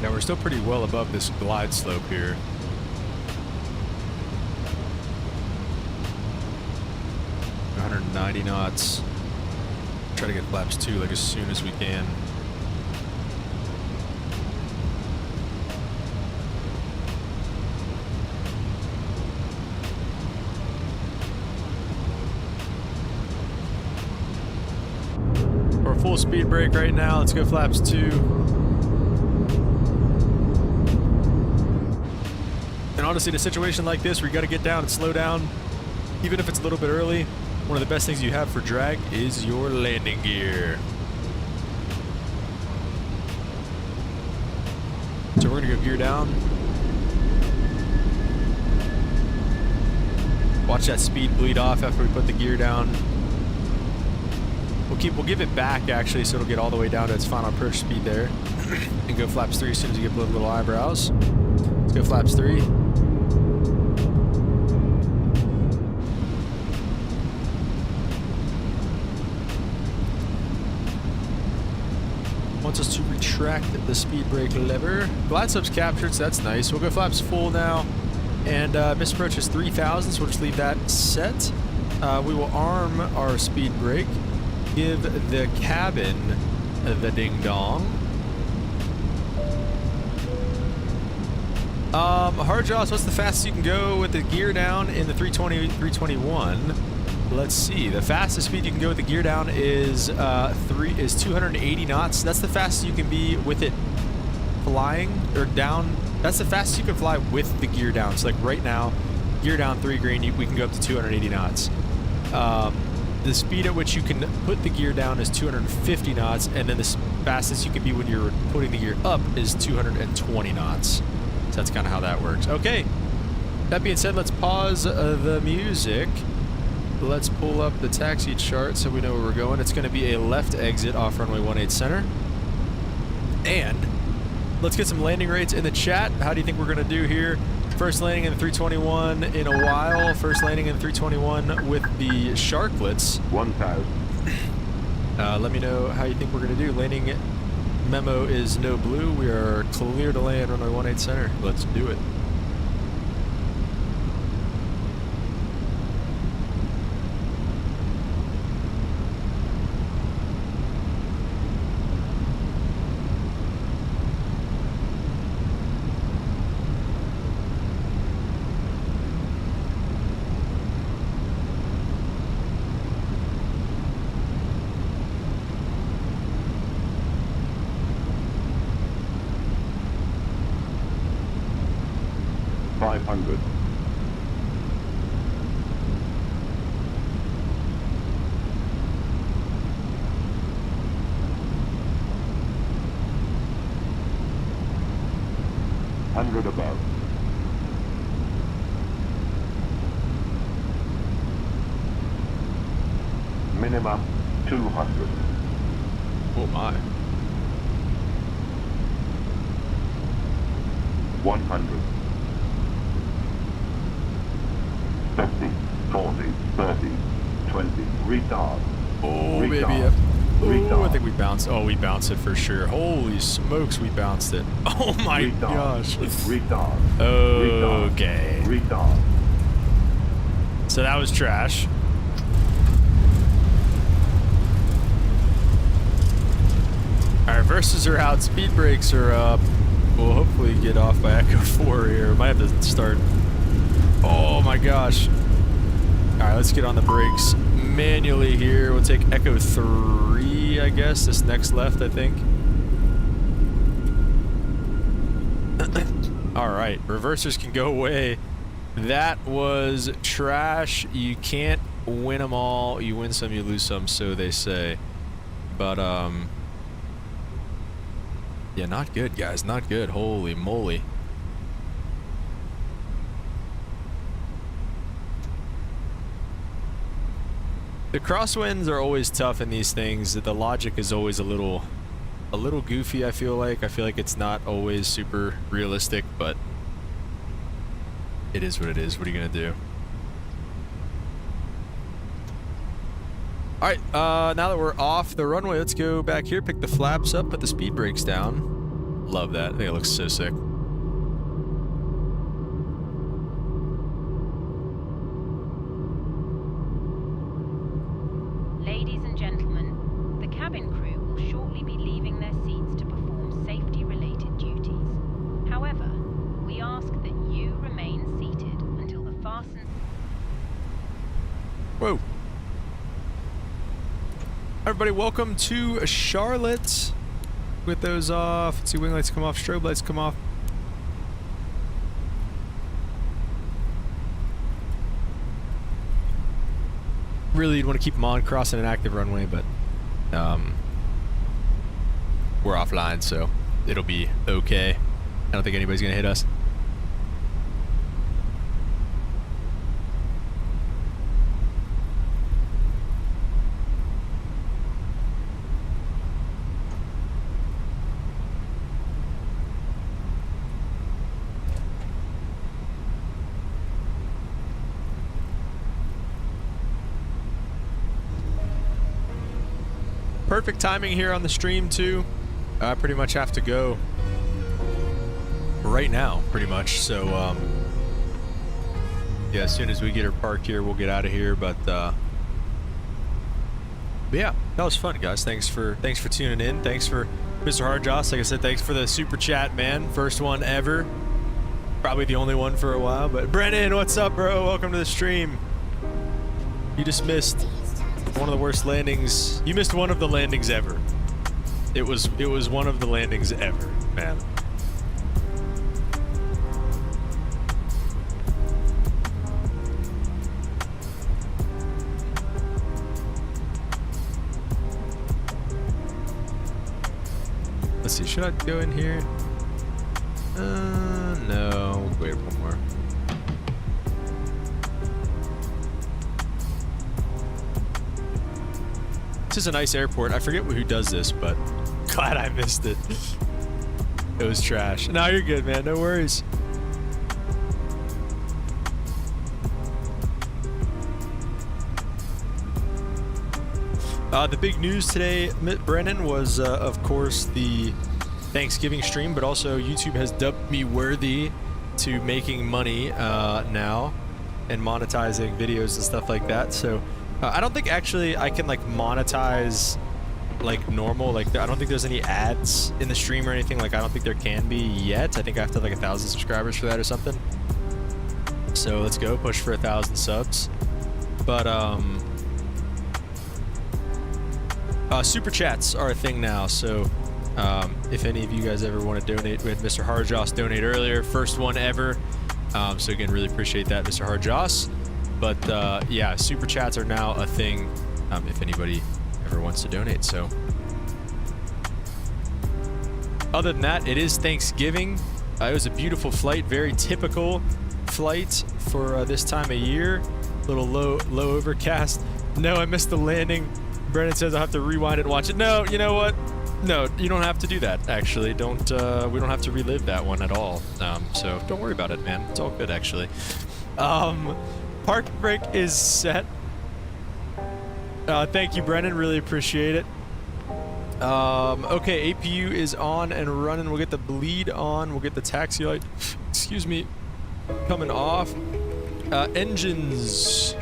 Yeah, we're still pretty well above this glide slope here. .190 knots. Try to get flaps 2 like as soon as we can. We're full speed brake right now. Let's go flaps 2. honestly, in a situation like this where you got to get down and slow down, even if it's a little bit early, one of the best things you have for drag is your landing gear. So we're gonna go gear down. Watch that speed bleed off after we put the gear down. We'll give it back actually, so it'll get all the way down to its final approach speed there. And go flaps 3 as soon as you get below the little eyebrows. Let's go flaps 3. Wants us to retract the speed brake lever. Glide slope's captured, so that's nice. We'll go flaps full now. And miss approach is 3,000, so we'll just leave that set. We will arm our speed brake. Give the cabin the ding dong. Hard jaws, what's the fastest you can go with the gear down in the 321? Let's see. The fastest speed you can go with the gear down is 280 knots. That's the fastest you can be with it flying or down. That's the fastest you can fly with the gear down. So like right now, gear down 3 green, we can go up to 280 knots. The speed at which you can put the gear down is 250 knots, and then the fastest you can be when you're putting the gear up is 220 knots. So that's kind of how that works. Okay. That being said, let's pause the music. Let's pull up the taxi chart so we know where we're going. It's going to be a left exit off runway 18 center. And let's get some landing rates in the chat. How do you think we're going to do here? First landing in the 321 in a while. First landing in the 321 with the sharklets. 1,000. Let me know how you think we're going to do. Landing memo is no blue. We are clear to land runway 18 center. Let's do it. Above. Minimum 200. Oh my. 100. 50, 40, 30, 20. Retard. Oh, Retard. baby. Oh, I think we bounced. Oh, we bounced it for sure. Holy smokes, we bounced it. Oh my gosh. Retard. Okay. Retard. So that was trash. Our reverses are out. Speed brakes are up. We'll hopefully get off by Echo 4 here. Might have to start. Oh my gosh. All right, let's get on the brakes manually here. We'll take Echo 3, I guess. This next left, I think. All right, reversers can go away. That was trash. You can't win them all. You win some, you lose some, so they say. But, yeah, not good, guys. Not good. Holy moly. The crosswinds are always tough in these things. The logic is always a little goofy, I feel like. I feel like it's not always super realistic, but it is what it is. What are you gonna do? All right, now that we're off the runway, let's go back here, pick the flaps up, put the speed brakes down. Love that. I think it looks so sick. Ladies and gentlemen, the cabin crew will shortly be leaving their seats to perform safety-related duties. However, we ask that you remain seated until the fasten... Whoa. Everybody, welcome to Charlotte. With those off. Let's see, wing lights come off, strobe lights come off. Really, you'd want to keep them on, crossing an active runway, but we're offline, so it'll be okay. I don't think anybody's gonna hit us. Perfect timing here on the stream too. I pretty much have to go right now, pretty much. So yeah, as soon as we get her parked here, we'll get out of here. But yeah, that was fun, guys. Thanks for tuning in. Thanks for Mr. Hardjoss. Like I said, thanks for the super chat, man. First one ever. Probably the only one for a while. But Brennan, what's up, bro? Welcome to the stream. You just missed one of the worst landings. You missed one of the landings ever. It was one of the landings ever, man. Let's see, should I go in here? No, wait one more. This is a nice airport. I forget who does this, but glad I missed it. It was trash. No, you're good, man. No worries. The big news today, Brennan, was of course the Thanksgiving stream, but also YouTube has dubbed me worthy to making money now and monetizing videos and stuff like that. So I don't think actually I can like monetize like normal. Like I don't think there's any ads in the stream or anything. Like I don't think there can be yet. I think I have to have like 1,000 subscribers for that or something. So let's go push for 1,000 subs. But super chats are a thing now. So if any of you guys ever want to donate, we had Mr. Hardjoss donate earlier, first one ever. So again, really appreciate that, Mr. Hardjoss. But yeah, super chats are now a thing if anybody ever wants to donate. So other than that, it is Thanksgiving. It was a beautiful flight, very typical flight for this time of year. A little low overcast. No, I missed the landing. Brennan says I'll have to rewind it and watch it. No, you know what? No, you don't have to do that, actually. Don't we don't have to relive that one at all. So don't worry about it, man. It's all good, actually. Park brake is set. Thank you, Brennan. Really appreciate it. Okay, APU is on and running. We'll get the bleed on. We'll get the taxi light, excuse me, coming off. Engines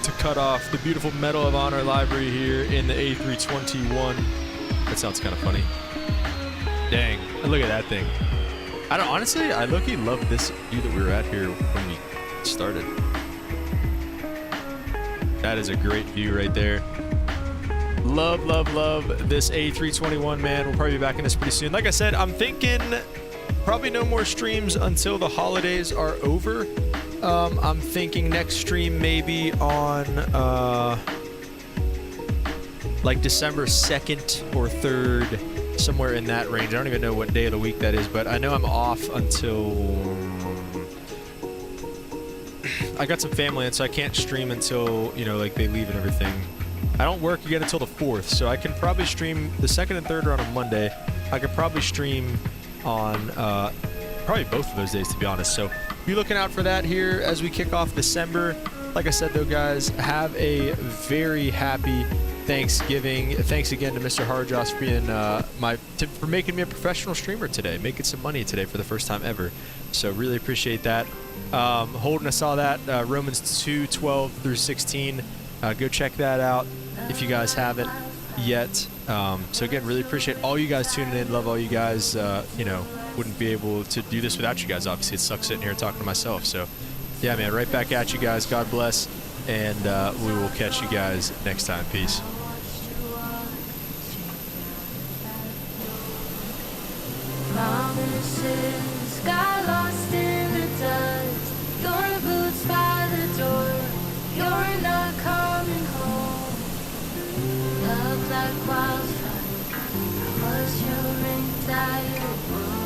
to cut off. The beautiful Medal of Honor library here in the A321. That sounds kind of funny. Dang, look at that thing. Honestly, I low-key love this view that we were at here when we started. That is a great view right there. Love, love, love this A321, man. We'll probably be back in this pretty soon. Like I said, I'm thinking probably no more streams until the holidays are over. I'm thinking next stream maybe on like December 2nd or 3rd, somewhere in that range. I don't even know what day of the week that is, but I know I'm off until I got some family, and so I can't stream until, you know, like they leave and everything. I don't work again until the 4th, so I can probably stream the 2nd and 3rd are on a Monday. I could probably stream on probably both of those days, to be honest. So be looking out for that here as we kick off December. Like I said, though, guys, have a very happy Thanksgiving. Thanks again to Mr. Hardjoss for being for making me a professional streamer today, making some money today for the first time ever. So really appreciate that. Holden, I saw that Romans 2:12 through 16. Go check that out if you guys haven't yet. So again, really appreciate all you guys tuning in. Love all you guys. You know, wouldn't be able to do this without you guys. Obviously, it sucks sitting here talking to myself. So yeah, man, right back at you guys. God bless, and we will catch you guys next time. Peace. Promises got lost in the dust. Your boots by the door. You're not coming love like wildfire. Was your entire world.